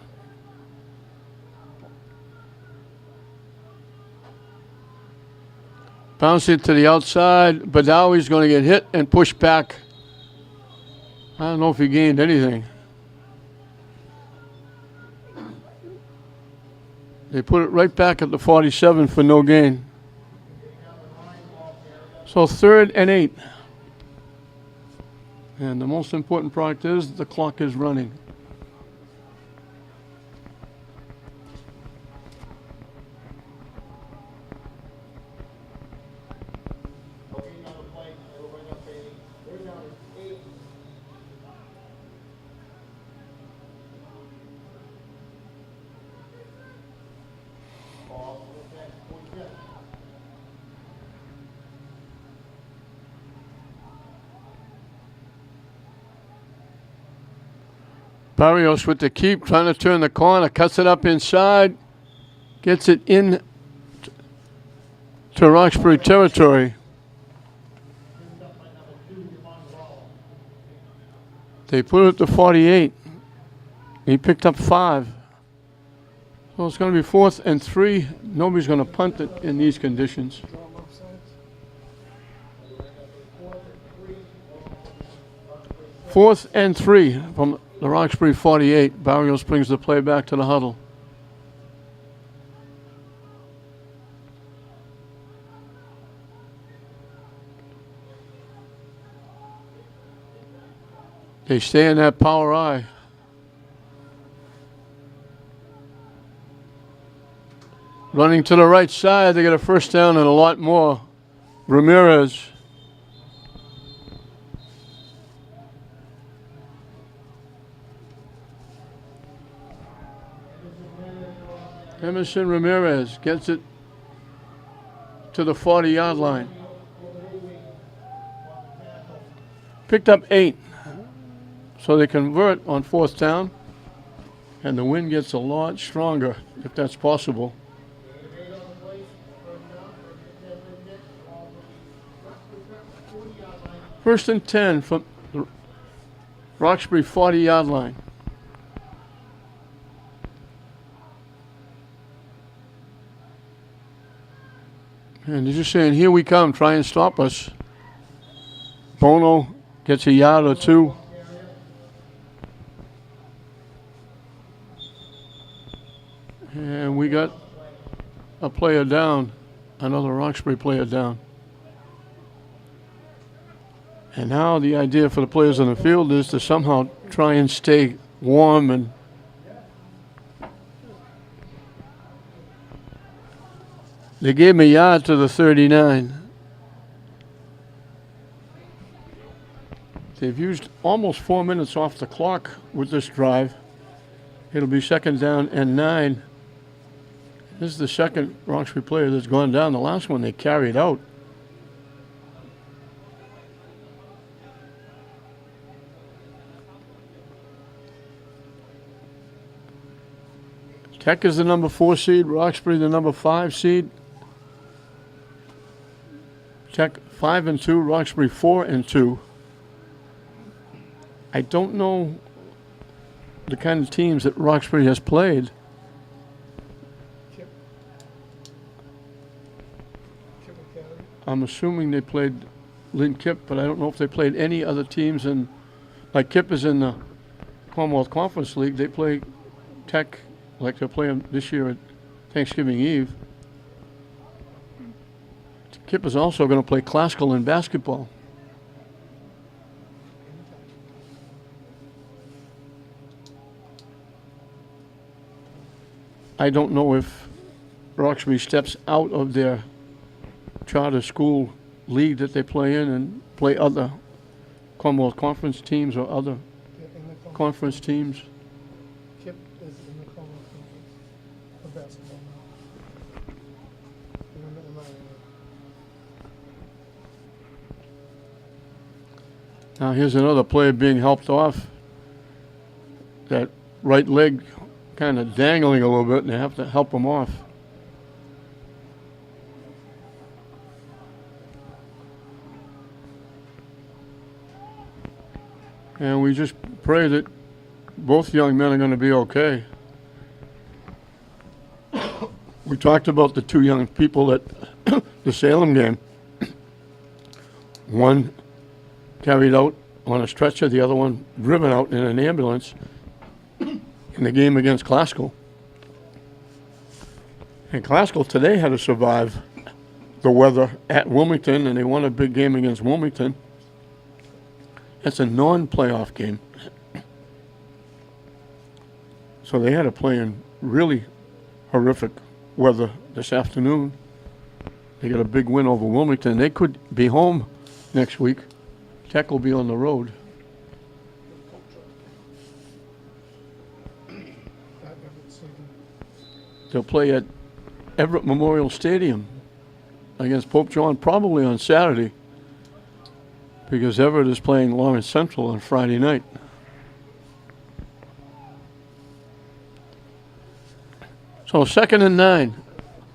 S1: Bounce it to the outside. Badawi's going to get hit and pushed back. I don't know if he gained anything. They put it right back at the 47 for no gain. So 3rd and 8. And the most important part is the clock is running.
S2: Okay, now the play, it'll bring up a, third down is 8. Ball, Lincoln, 47.
S1: Barrios with the keep, trying to turn the corner, cuts it up inside, gets it in to Roxbury territory. They put it to 48. He picked up 5. So it's going to be 4th and 3. Nobody's going to punt it in these conditions. 4th and 3 from the Roxbury 48. Barrios brings the play back to the huddle. They stay in that power eye. Running to the right side, they get a first down and a lot more. Ramirez. Emerson Ramirez gets it to the 40-yard line. Picked up 8. So they convert on 4th down, and the wind gets a lot stronger if that's possible. 1st and 10 from the Roxbury 40-yard line. And they're just saying, here we come, try and stop us. Bono gets a yard or 2. And we got a player down, another Roxbury player down. And now the idea for the players on the field is to somehow try and stay warm and they gave him a yard to the 39. They've used almost 4 minutes off the clock with this drive. It'll be 2nd down and 9. This is the second Roxbury player that's gone down. The last one they carried out. Tech is the number 4 seed. Roxbury the number 5 seed. Tech 5 and 2. Roxbury 4 and 2. I don't know the kind of teams that Roxbury has played. I'm assuming they played Lynn Kip, but I don't know if they played any other teams. And like Kip is in the Commonwealth Conference League, they play Tech like they're playing this year at Thanksgiving Eve. Kip is also going to play classical in basketball. I don't know if Roxbury steps out of their charter school league that they play in and play other Commonwealth Conference teams or other conference teams.
S3: Kip is in the Commonwealth Conference for basketball now. They're in the MIAA.
S1: Now here's another player being helped off. That right leg kind of dangling a little bit, and they have to help him off. And we just pray that both young men are going to be okay. We talked about the 2 young people at the Salem game. One carried out on a stretcher, the other one driven out in an ambulance in the game against Glasgow. And Glasgow today had to survive the weather at Wilmington, and they won a big game against Wilmington. It's a non-playoff game. So they had to play in really horrific weather this afternoon. They got a big win over Wilmington. They could be home next week. Tech will be on the road. They'll play at Everett Memorial Stadium against Pope John probably on Saturday, because Everett is playing Lawrence Central on Friday night. So 2nd and 9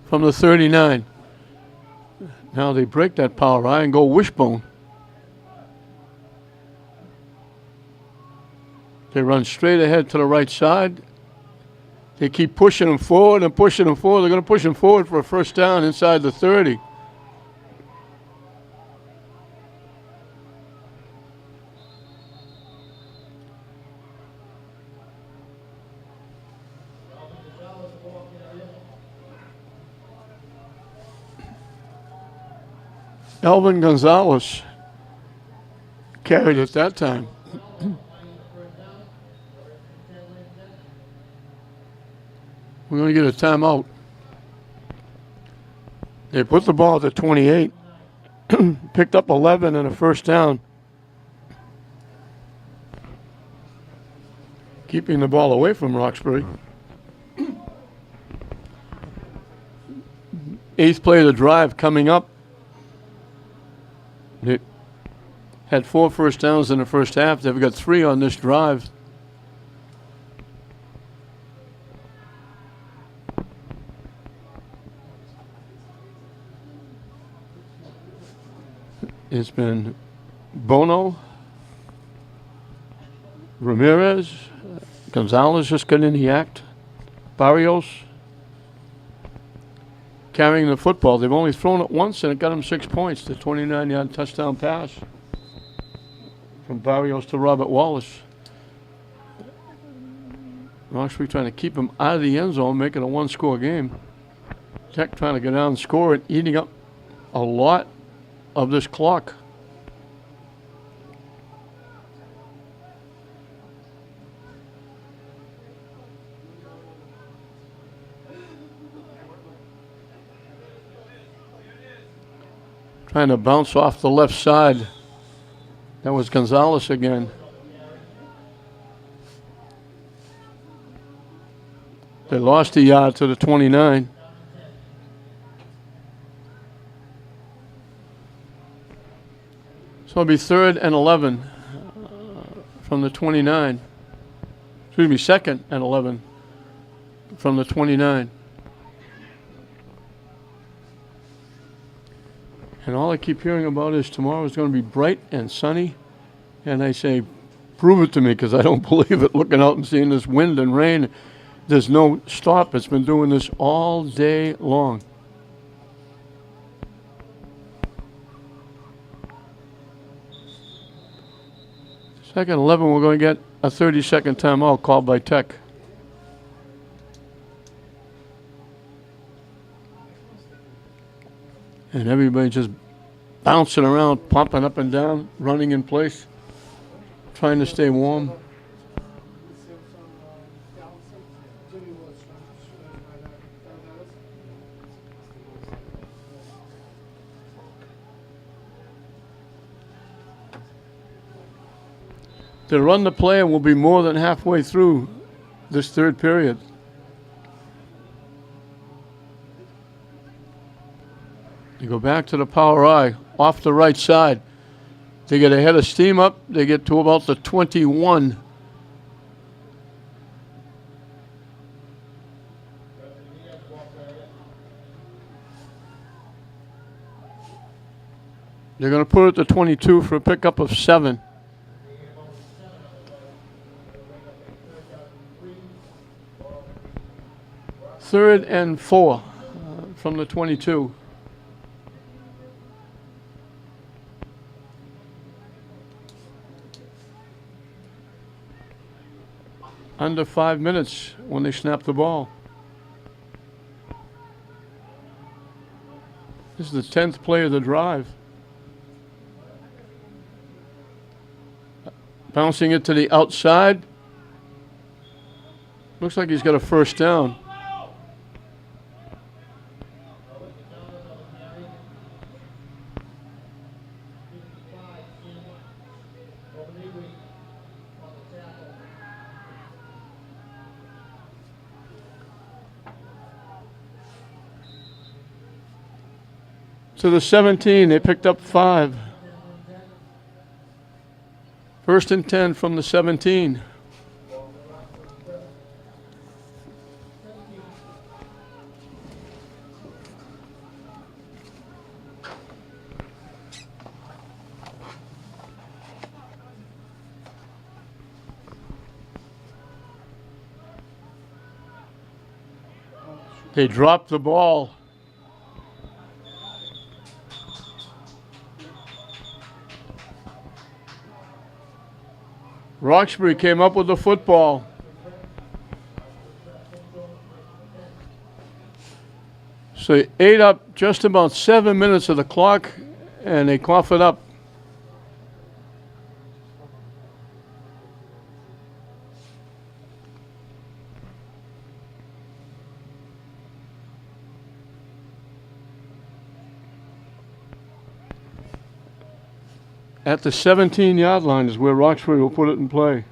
S1: from the 39. Now they break that power eye and go wishbone. They run straight ahead to the right side. They keep pushing them forward and pushing them forward. They're going to push them forward for a first down inside the 30. Elvin Gonzalez carried at that time. We're going to get a timeout. They put the ball at the 28, picked up 11 and a first down, keeping the ball away from Roxbury. 8th play of the drive coming up. They had 4 first downs in the first half. They've got 3 on this drive. It's been Bono, Ramirez, Gonzalez just got in the act, Barrios carrying the football. They've only thrown it once and it got them 6 points. The 29-yard touchdown pass from Barrios to Robert Wallace. Roxbury trying to keep him out of the end zone, make it a 1-score game. Tech trying to get down and score it, eating up a lot of this clock. Trying to bounce off the left side. That was Gonzalez again. They lost a yard to the 29. So it'll be 3rd and 11 from the 29. Excuse me, 2nd and 11 from the 29. And all I keep hearing about is tomorrow is going to be bright and sunny. And I say, prove it to me, because I don't believe it looking out and seeing this wind and rain. There's no stop. It's been doing this all day long. Second 11, we're going to get a 30-second timeout called by Tech. And everybody just bouncing around, popping up and down, running in place, trying to stay warm. To run the play, and we'll be more than halfway through this 3rd period. You go back to the power eye, off the right side. They get a head of steam up. They get to about the 21. They're going to put it to 22 for a pickup of 7. Third and 4 from the 22. under 5 minutes when they snap the ball. This is the 10th play of the drive. Bouncing it to the outside. Looks like he's got a first down. To the 17, they picked up 5. First and 10 from the 17. They dropped the ball. Roxbury came up with the football. So they ate up just about 7 minutes of the clock, and they cough it up. At the 17-yard line is where Roxbury will put it in play.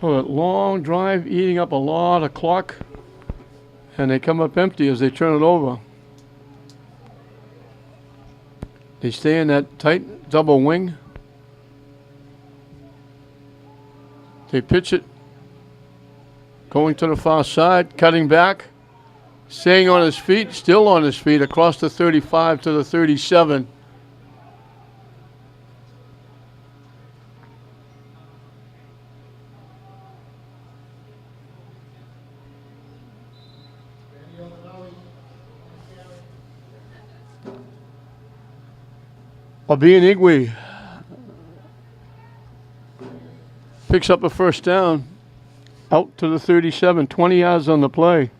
S1: Oh, that long drive eating up a lot of clock, and they come up empty as they turn it over. They stay in that tight double wing. They pitch it. Going to the far side, cutting back. Staying on his feet, still on his feet, across the 35 to the 37. Igwe picks up a first down out to the 37, 20 yards on the play.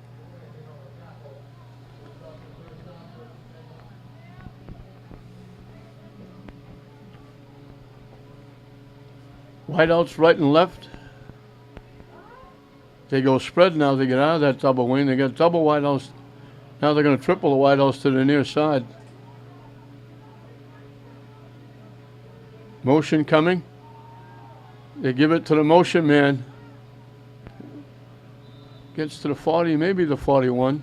S1: Wideouts right and left. They go spread now. They get out of that double wing. They got double wideouts. Now they're going to triple the wideouts to the near side. Motion coming. They give it to the motion man. Gets to the 40, maybe the 41.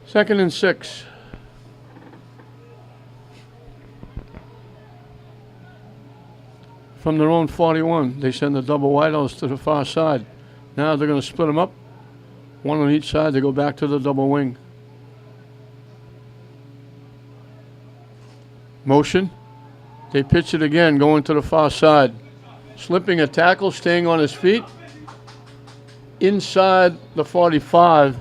S1: Second and 6. From their own 41, they send the double wideouts to the far side. Now they're going to split them up. One on each side. They go back to the double wing. Motion. They pitch it again, going to the far side. Slipping a tackle, staying on his feet. Inside the 45.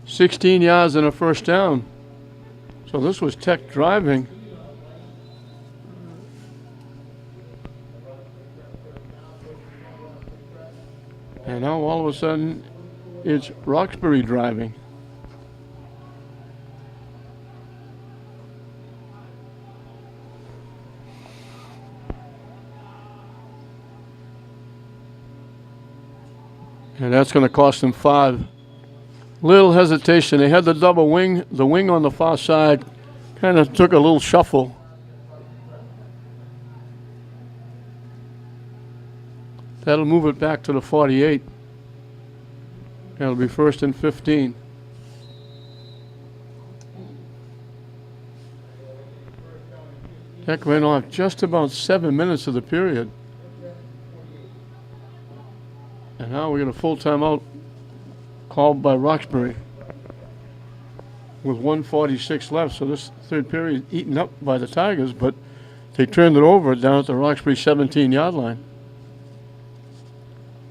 S1: $16 yards and a first down. So this was Tech driving. And now all of a sudden, it's Roxbury driving. And that's going to cost them 5. Little hesitation. They had the double wing. The wing on the far side kind of took a little shuffle. That'll move it back to the 48. That'll be 1st and 15. Tech went off just about 7 minutes of the period. And now we get a full timeout called by Roxbury with 1:46 left. So this third period eaten up by the Tigers, but they turned it over down at the Roxbury 17-yard line.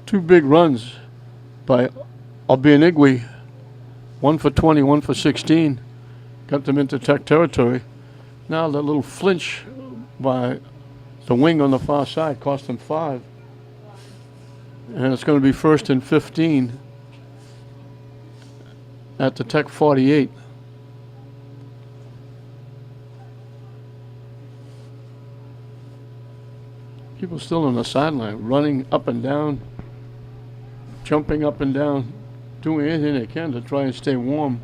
S1: 2 big runs by Albianigui, 1 for 20, 1 for 16, got them into Tech territory. Now that little flinch by the wing on the far side cost them 5. And it's going to be 1st and 15 at the Tech 48. People still on the sideline, running up and down, jumping up and down, doing anything they can to try and stay warm.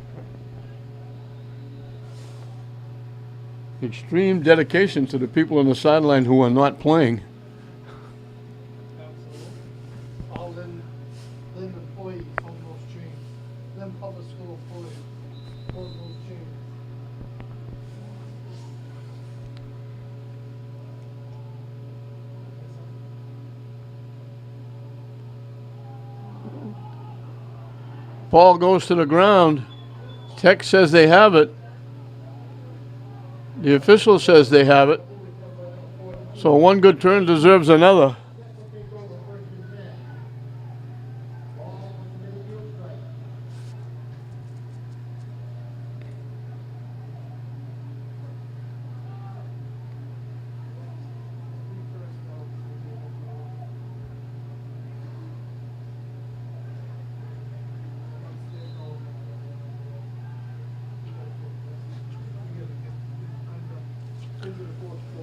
S1: Extreme dedication to the people on the sideline who are not playing.
S3: All them employees hold those chains. Them public school employees hold those chains.
S1: Ball goes to the ground. Tech says they have it. The official says they have it. So one good turn deserves another.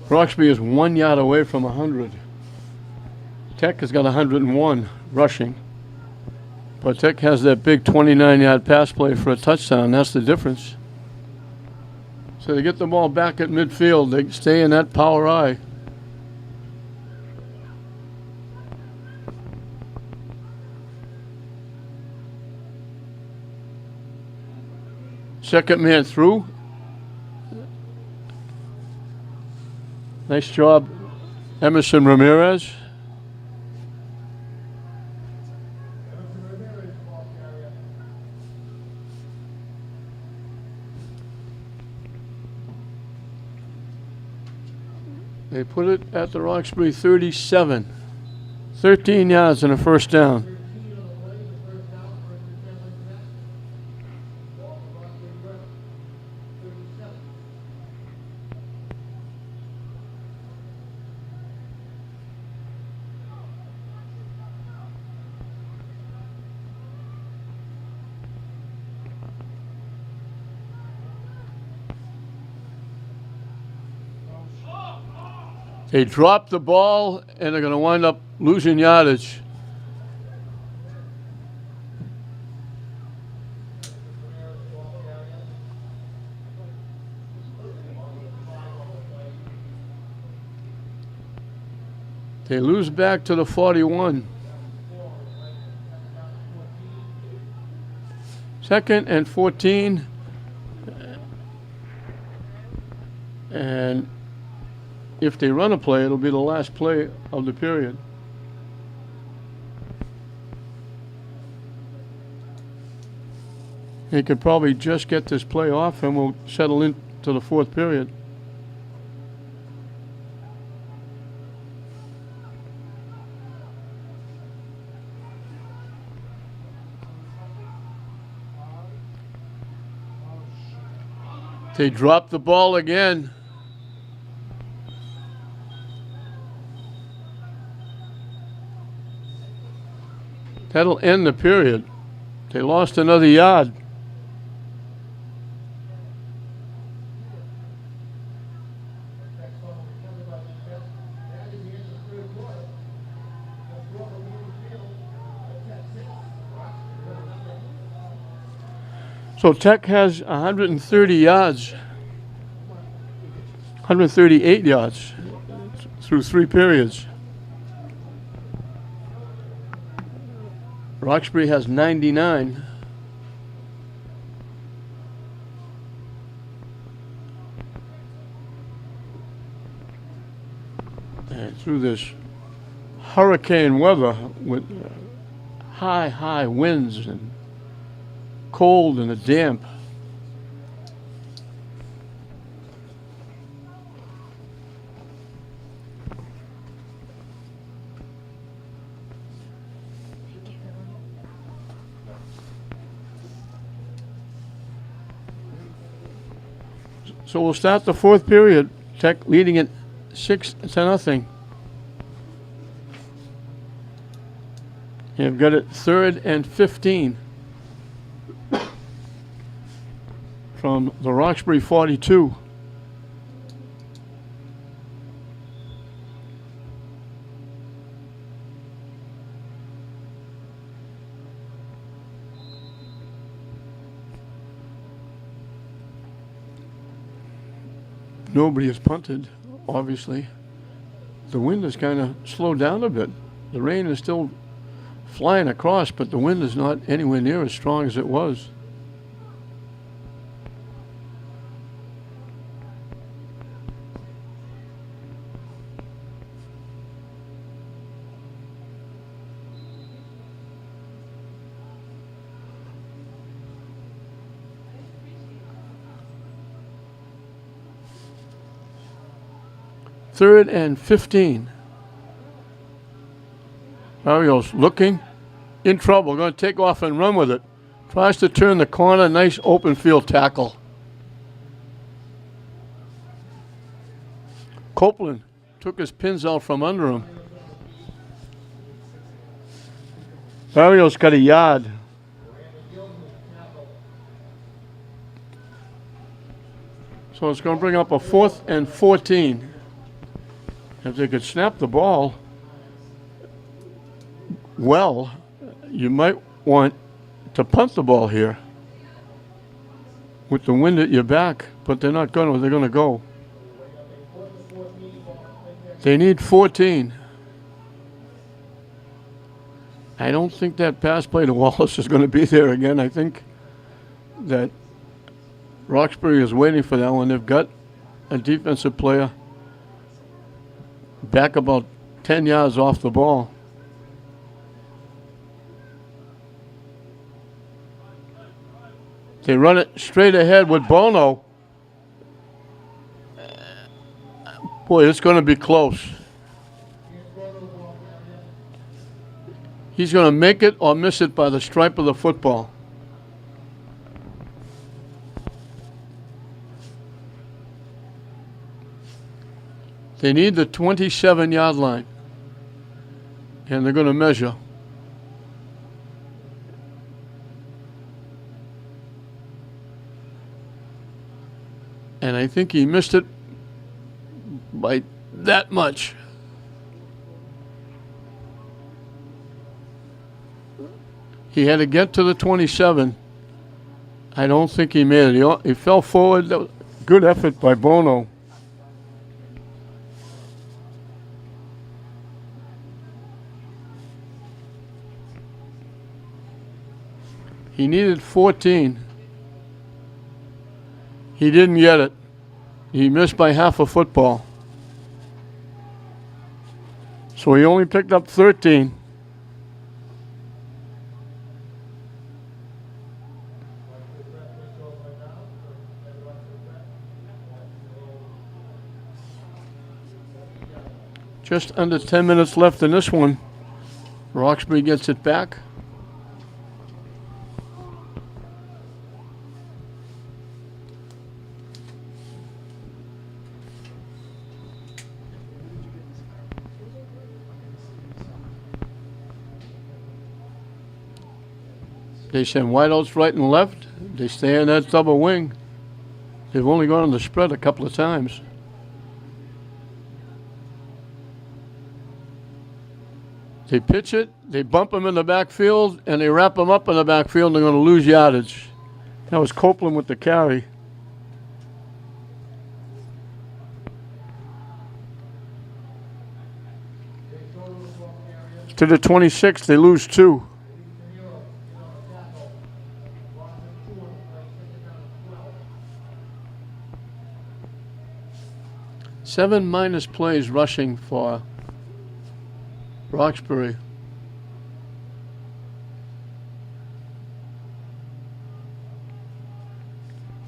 S1: Roxbury is 1 yard away from 100. Tech has got 101 rushing. But Tech has that big 29-yard pass play for a touchdown. That's the difference. So they get the ball back at midfield. They stay in that power I. Second man through. Nice job, Emerson Ramirez. They put it at the Roxbury 37. 13 yards and a first down. They drop the ball, and they're going to wind up losing yardage. They lose back to the 41. Second and 14. And if they run a play, it'll be the last play of the period. They could probably just get this play off and we'll settle into the fourth period. They drop the ball again. That'll end the period. They lost another yard. So Tech has 130 yards, 138 yards through 3 periods. Roxbury has 99. And through this hurricane weather with high winds and cold and a damp, so we'll start the fourth period. Tech leading it 6-0. You've got it 3rd and 15 from the Roxbury 42. Nobody has punted, obviously. The wind has kind of slowed down a bit. The rain is still flying across, but the wind is not anywhere near as strong as it was. Third and 15. Mario's looking, in trouble, going to take off and run with it. Tries to turn the corner, nice open field tackle. Copeland took his pins out from under him. Mario's got a yard. So it's going to bring up a 4th and 14. If they could snap the ball well, you might want to punt the ball here with the wind at your back, but they're not going to. They're going to go. They need 14. I don't think that pass play to Wallace is going to be there again. I think that Roxbury is waiting for that one. They've got a defensive player back about 10 yards off the ball. They run it straight ahead with Bono. Boy, it's going to be close. He's going to make it or miss it by the stripe of the football. They need the 27-yard line, and they're going to measure. And I think he missed it by that much. He had to get to the 27. I don't think he made it. He fell forward. That was a good effort by Bono. He needed 14. He didn't get it. He missed by half a football. So he only picked up 13. Just under 10 minutes left in this one. Roxbury gets it back. They send wideouts right and left. They stay in that double wing. They've only gone on the spread a couple of times. They pitch it, they bump him in the backfield, and they wrap him up in the backfield, and they're going to lose yardage. That was Copeland with the carry. To the 26, they lose 2. 7 minus plays rushing for Roxbury.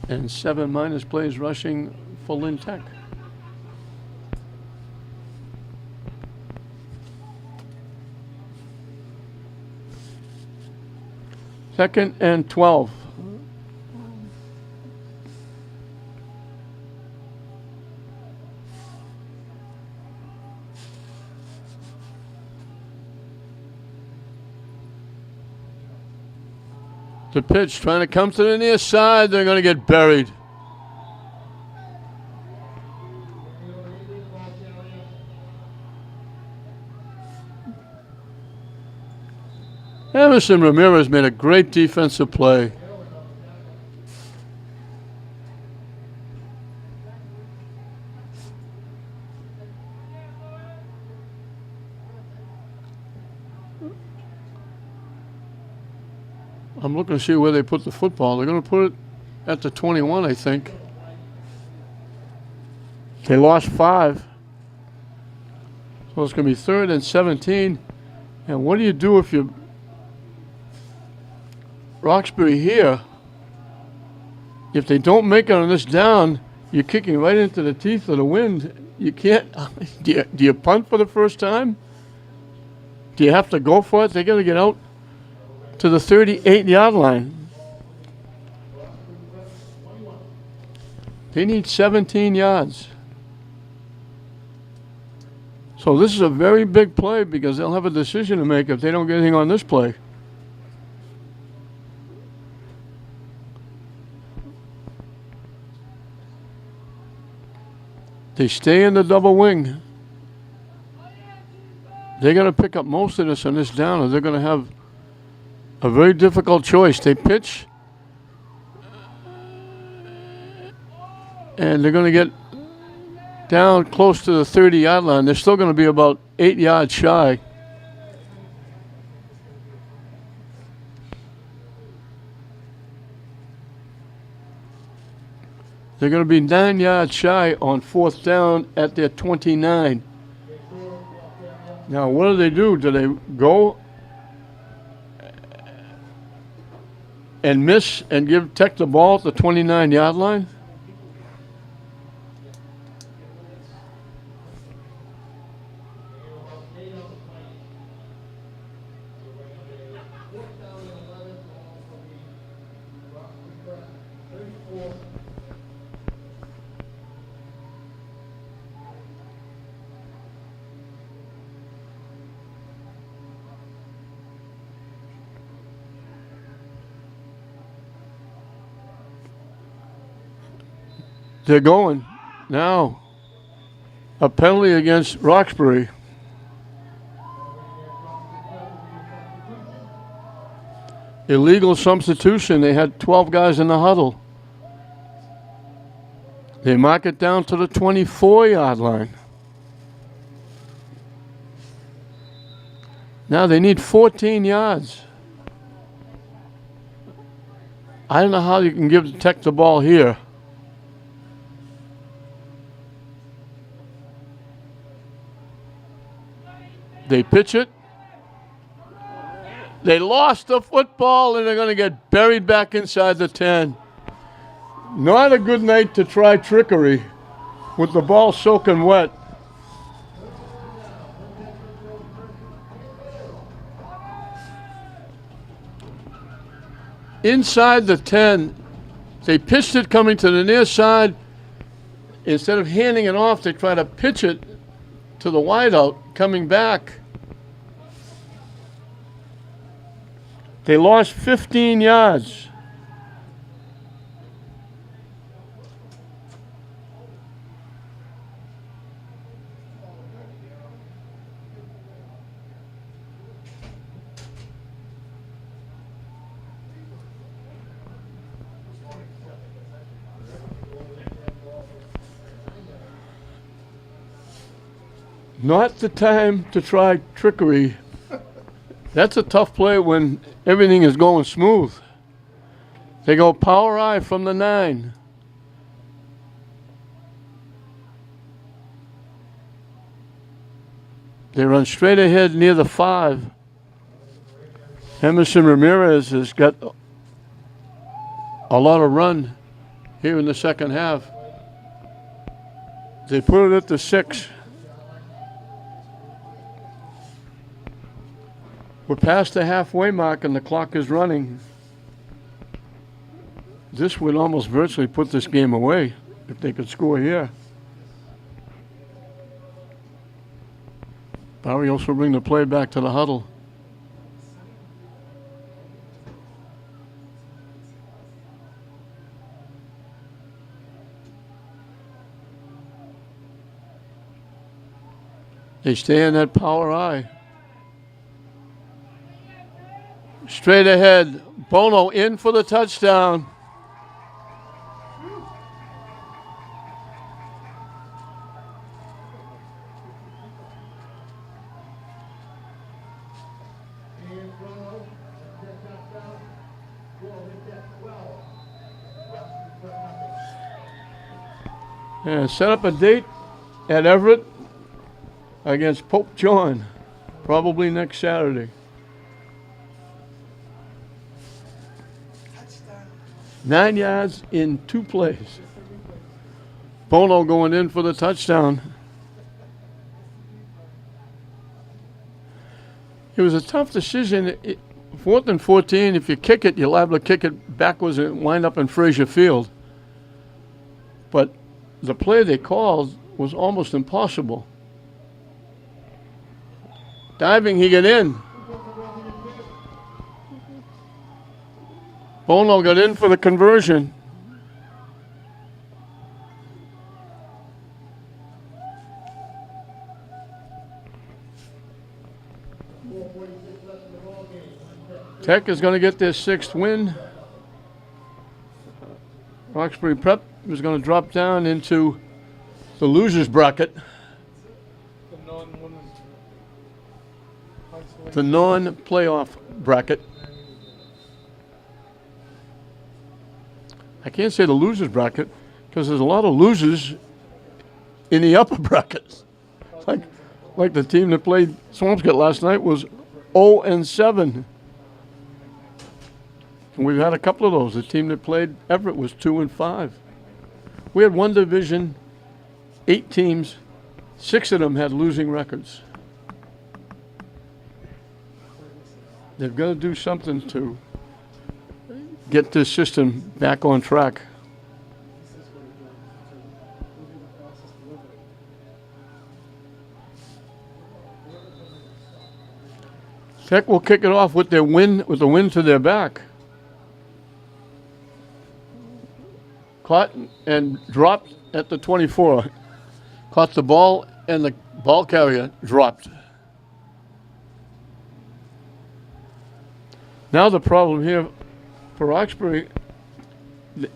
S1: And 7 minus plays rushing for Lynn Tech. Second and 12. The pitch trying to come to the near side. They're going to get buried. Emerson Ramirez made a great defensive play. I'm looking to see where they put the football. They're going to put it at the 21, I think. They lost 5. So it's going to be 3rd and 17. And what do you do if you Roxbury here? If they don't make it on this down, you're kicking right into the teeth of the wind. You can't. Do you punt for the first time? Do you have to go for it? They got to get out to the 38-yard line. They need 17 yards. So this is a very big play because they'll have a decision to make if they don't get anything on this play. They stay in the double wing. They're going to pick up most of this on this down, or they're going to have a very difficult choice. They pitch, and they're going to get down close to the 30-yard line. They're still going to be about 8 yards shy. They're going to be 9 yards shy on 4th down at their 29. Now, what do? Do they go and miss and give Tech the ball at the 29-yard line? They're going. Now, a penalty against Roxbury. Illegal substitution. They had 12 guys in the huddle. They mark it down to the 24-yard line. Now they need 14 yards. I don't know how you can give Tech the ball here. They pitch it. They lost the football, and they're going to get buried back inside the 10. Not a good night to try trickery with the ball soaking wet. Inside the 10, they pitched it coming to the near side. Instead of handing it off, they try to pitch it to the wideout coming back. They lost 15 yards. Not the time to try trickery. That's a tough play when everything is going smooth. They go power I from the 9. They run straight ahead near the 5. Emerson Ramirez has got a lot of run here in the second half. They put it at the 6. We're past the halfway mark and the clock is running. This would almost virtually put this game away if they could score here. Barrios will bring the play back to the huddle. They stay in that power eye. Straight ahead. Bono in for the touchdown. And set up a date at Everett against Pope John, probably next Saturday. 9 yards in 2 plays. Bono going in for the touchdown. It was a tough decision. 4th and 14, if you kick it, you're liable to kick it backwards and wind up in Frazier Field. But the play they called was almost impossible. Diving, he got in. Bono got in for the conversion. Tech is going to get their 6th win. Roxbury Prep is going to drop down into the losers bracket. The non-playoff bracket. I can't say the losers bracket because there's a lot of losers in the upper brackets. Like the team that played Swampscott last night was 0-7. And we've had a couple of those. The team that played Everett was 2-5. We had one division, 8 teams, 6 of them had losing records. They've got to do something to get this system back on track. Tech will kick it off with the wind to their back. Caught and dropped at the 24. Caught the ball and the ball carrier dropped. Now the problem here for Roxbury,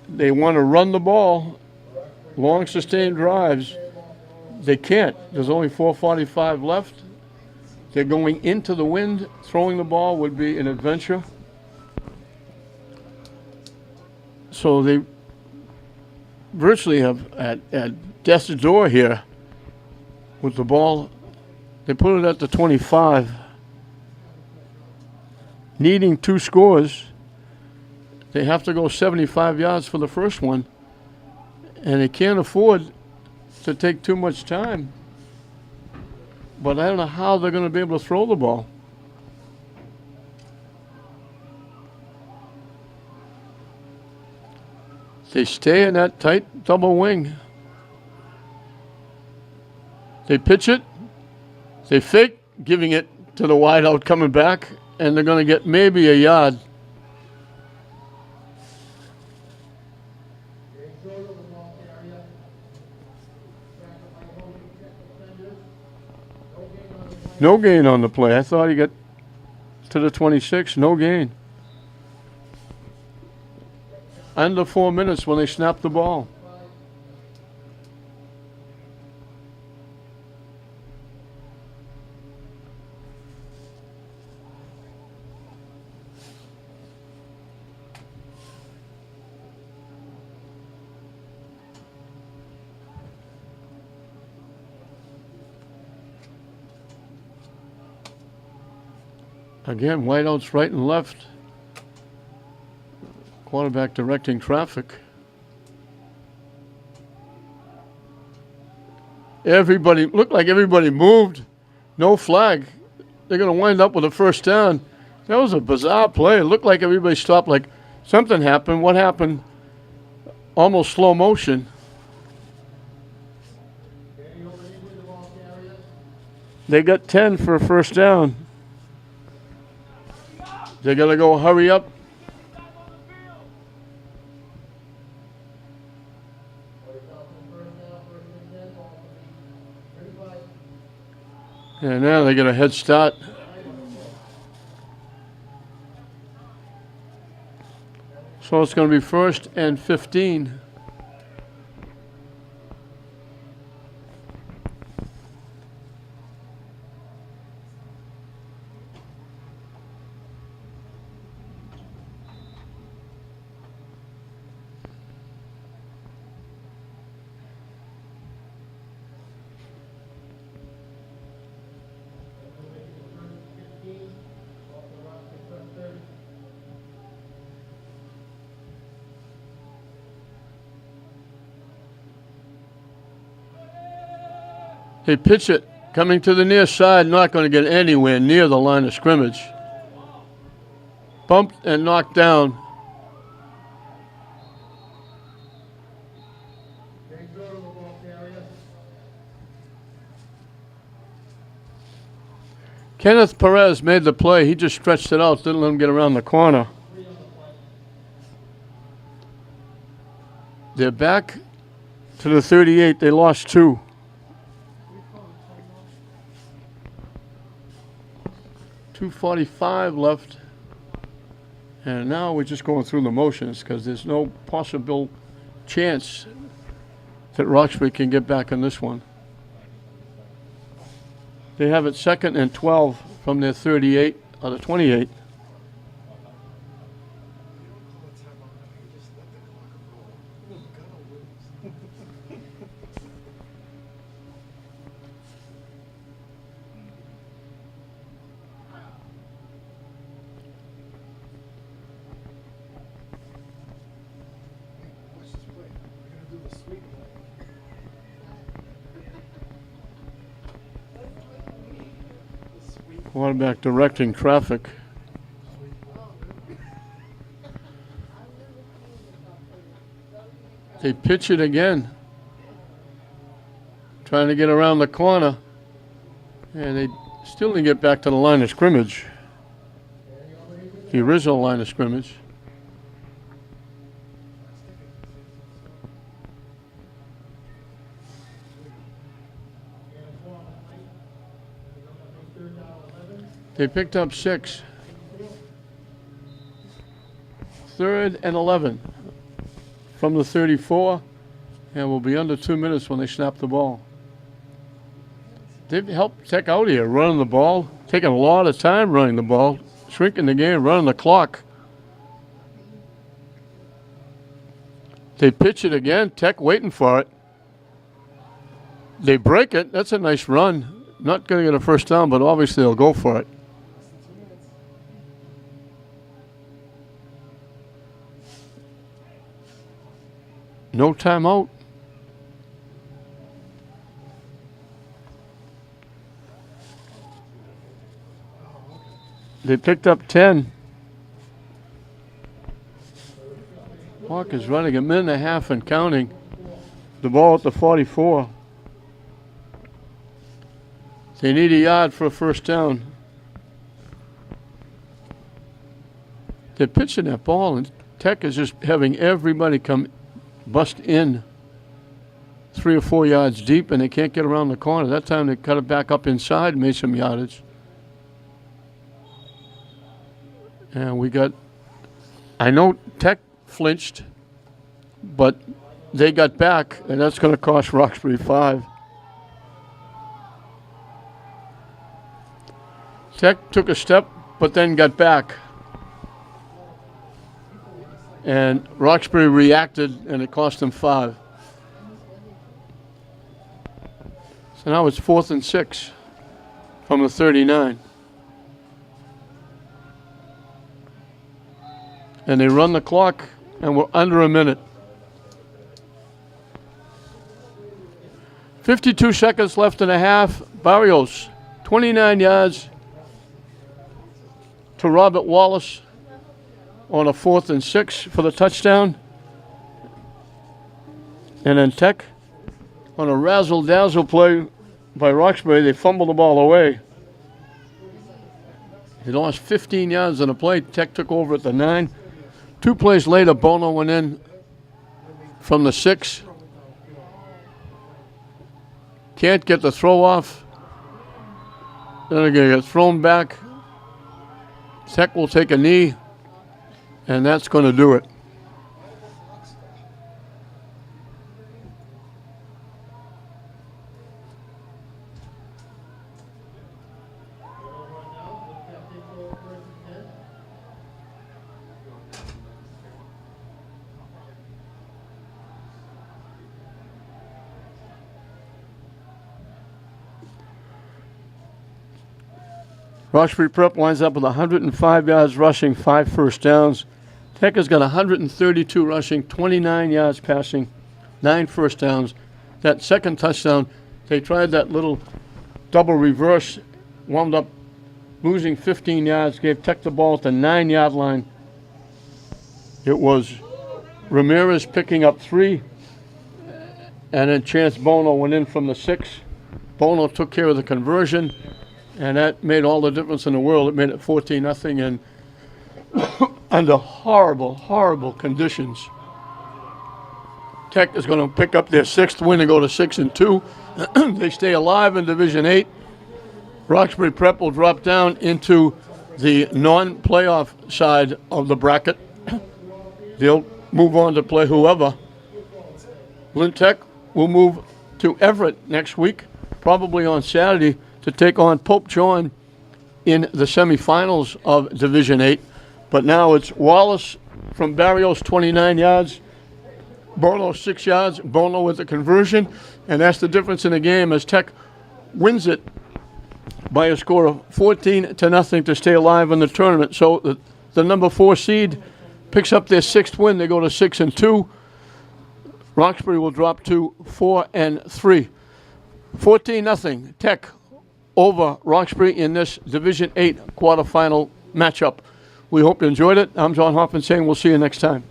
S1: they want to run the ball, long sustained drives. They can't. There's only 4:45 left. They're going into the wind. Throwing the ball would be an adventure. So they virtually have at death's door here with the ball. They put it at the 25. Needing 2 scores, they have to go 75 yards for the first one, and they can't afford to take too much time. But I don't know how they're going to be able to throw the ball. They stay in that tight double wing. They pitch it. They fake, giving it to the wide out coming back, and they're going to get maybe a yard. No gain on the play. I thought he got to the 26. No gain. Under 4 minutes when they snapped the ball. Again, wideouts right and left. Quarterback directing traffic. Everybody, looked like everybody moved. No flag. They're going to wind up with a first down. That was a bizarre play. It looked like everybody stopped, like something happened. What happened? Almost slow motion. They got 10 for a first down. They got to go hurry up. And now they get a head start. So it's going to be 1st and 15. They pitch it, coming to the near side, not going to get anywhere near the line of scrimmage. Bumped and knocked down. Kenneth Perez made the play. He just stretched it out, didn't let him get around the corner. They're back to the 38. They lost 2. .245 left. And now we're just going through the motions because there's no possible chance that Roxbury can get back on this one. They have it 2nd and 12 from their 38 or the 28. Quarterback directing traffic. They pitch it again. Trying to get around the corner. And they still didn't get back to the line of scrimmage. The original line of scrimmage. They picked up 6. 3rd and 11 from the 34, and we'll be under 2 minutes when they snap the ball. They've helped Tech out here running the ball, taking a lot of time running the ball, shrinking the game, running the clock. They pitch it again, Tech waiting for it. They break it. That's a nice run. Not going to get a first down, but obviously they'll go for it. No timeout. They picked up 10. Hawk is running a minute and a half and counting. The ball at the 44. They need a yard for a first down. They're pitching that ball, and Tech is just having everybody come bust in 3 or 4 yards deep, and they can't get around the corner. That time they cut it back up inside and made some yardage. And we got, I know Tech flinched, but they got back, and that's going to cost Roxbury 5. Tech took a step, but then got back. And Roxbury reacted, and it cost them 5. So now it's 4th and 6 from the 39. and they run the clock, and we're under a minute. 52 seconds left in a half. Barrios, 29 yards to Robert Wallace on a 4th and 6 for the touchdown. And then Tech, on a razzle-dazzle play by Roxbury, they fumbled the ball away. He lost 15 yards on the play. Tech took over at the 9. 2 plays later, Bono went in from the 6. Can't get the throw off. Then they're going to get thrown back. Tech will take a knee, and that's going to do it. Roxbury Prep winds up with 105 yards rushing, 5 first downs. Tech has got 132 rushing, 29 yards passing, 9 first downs. That second touchdown, they tried that little double reverse, wound up losing 15 yards, gave Tech the ball at the 9-yard line. It was Ramirez picking up 3, and then Chance Bono went in from the 6. Bono took care of the conversion, and that made all the difference in the world. It made it 14-0, and under horrible, horrible conditions. Tech is going to pick up their 6th win and go to 6-2. They stay alive in Division 8. Roxbury Prep will drop down into the non-playoff side of the bracket. They'll move on to play whoever. Lynn Tech will move to Everett next week, probably on Saturday, to take on Pope John in the semifinals of Division 8. But now it's Wallace from Barrios, 29 yards. Bono, 6 yards. Bono with the conversion. And that's the difference in the game as Tech wins it by a score of 14-0 to stay alive in the tournament. So the number 4 seed picks up their 6th win. They go to 6-2. Roxbury will drop to 4-3. 14-0 Tech over Roxbury in this Division 8 quarterfinal matchup. We hope you enjoyed it. I'm John Hoffman saying we'll see you next time.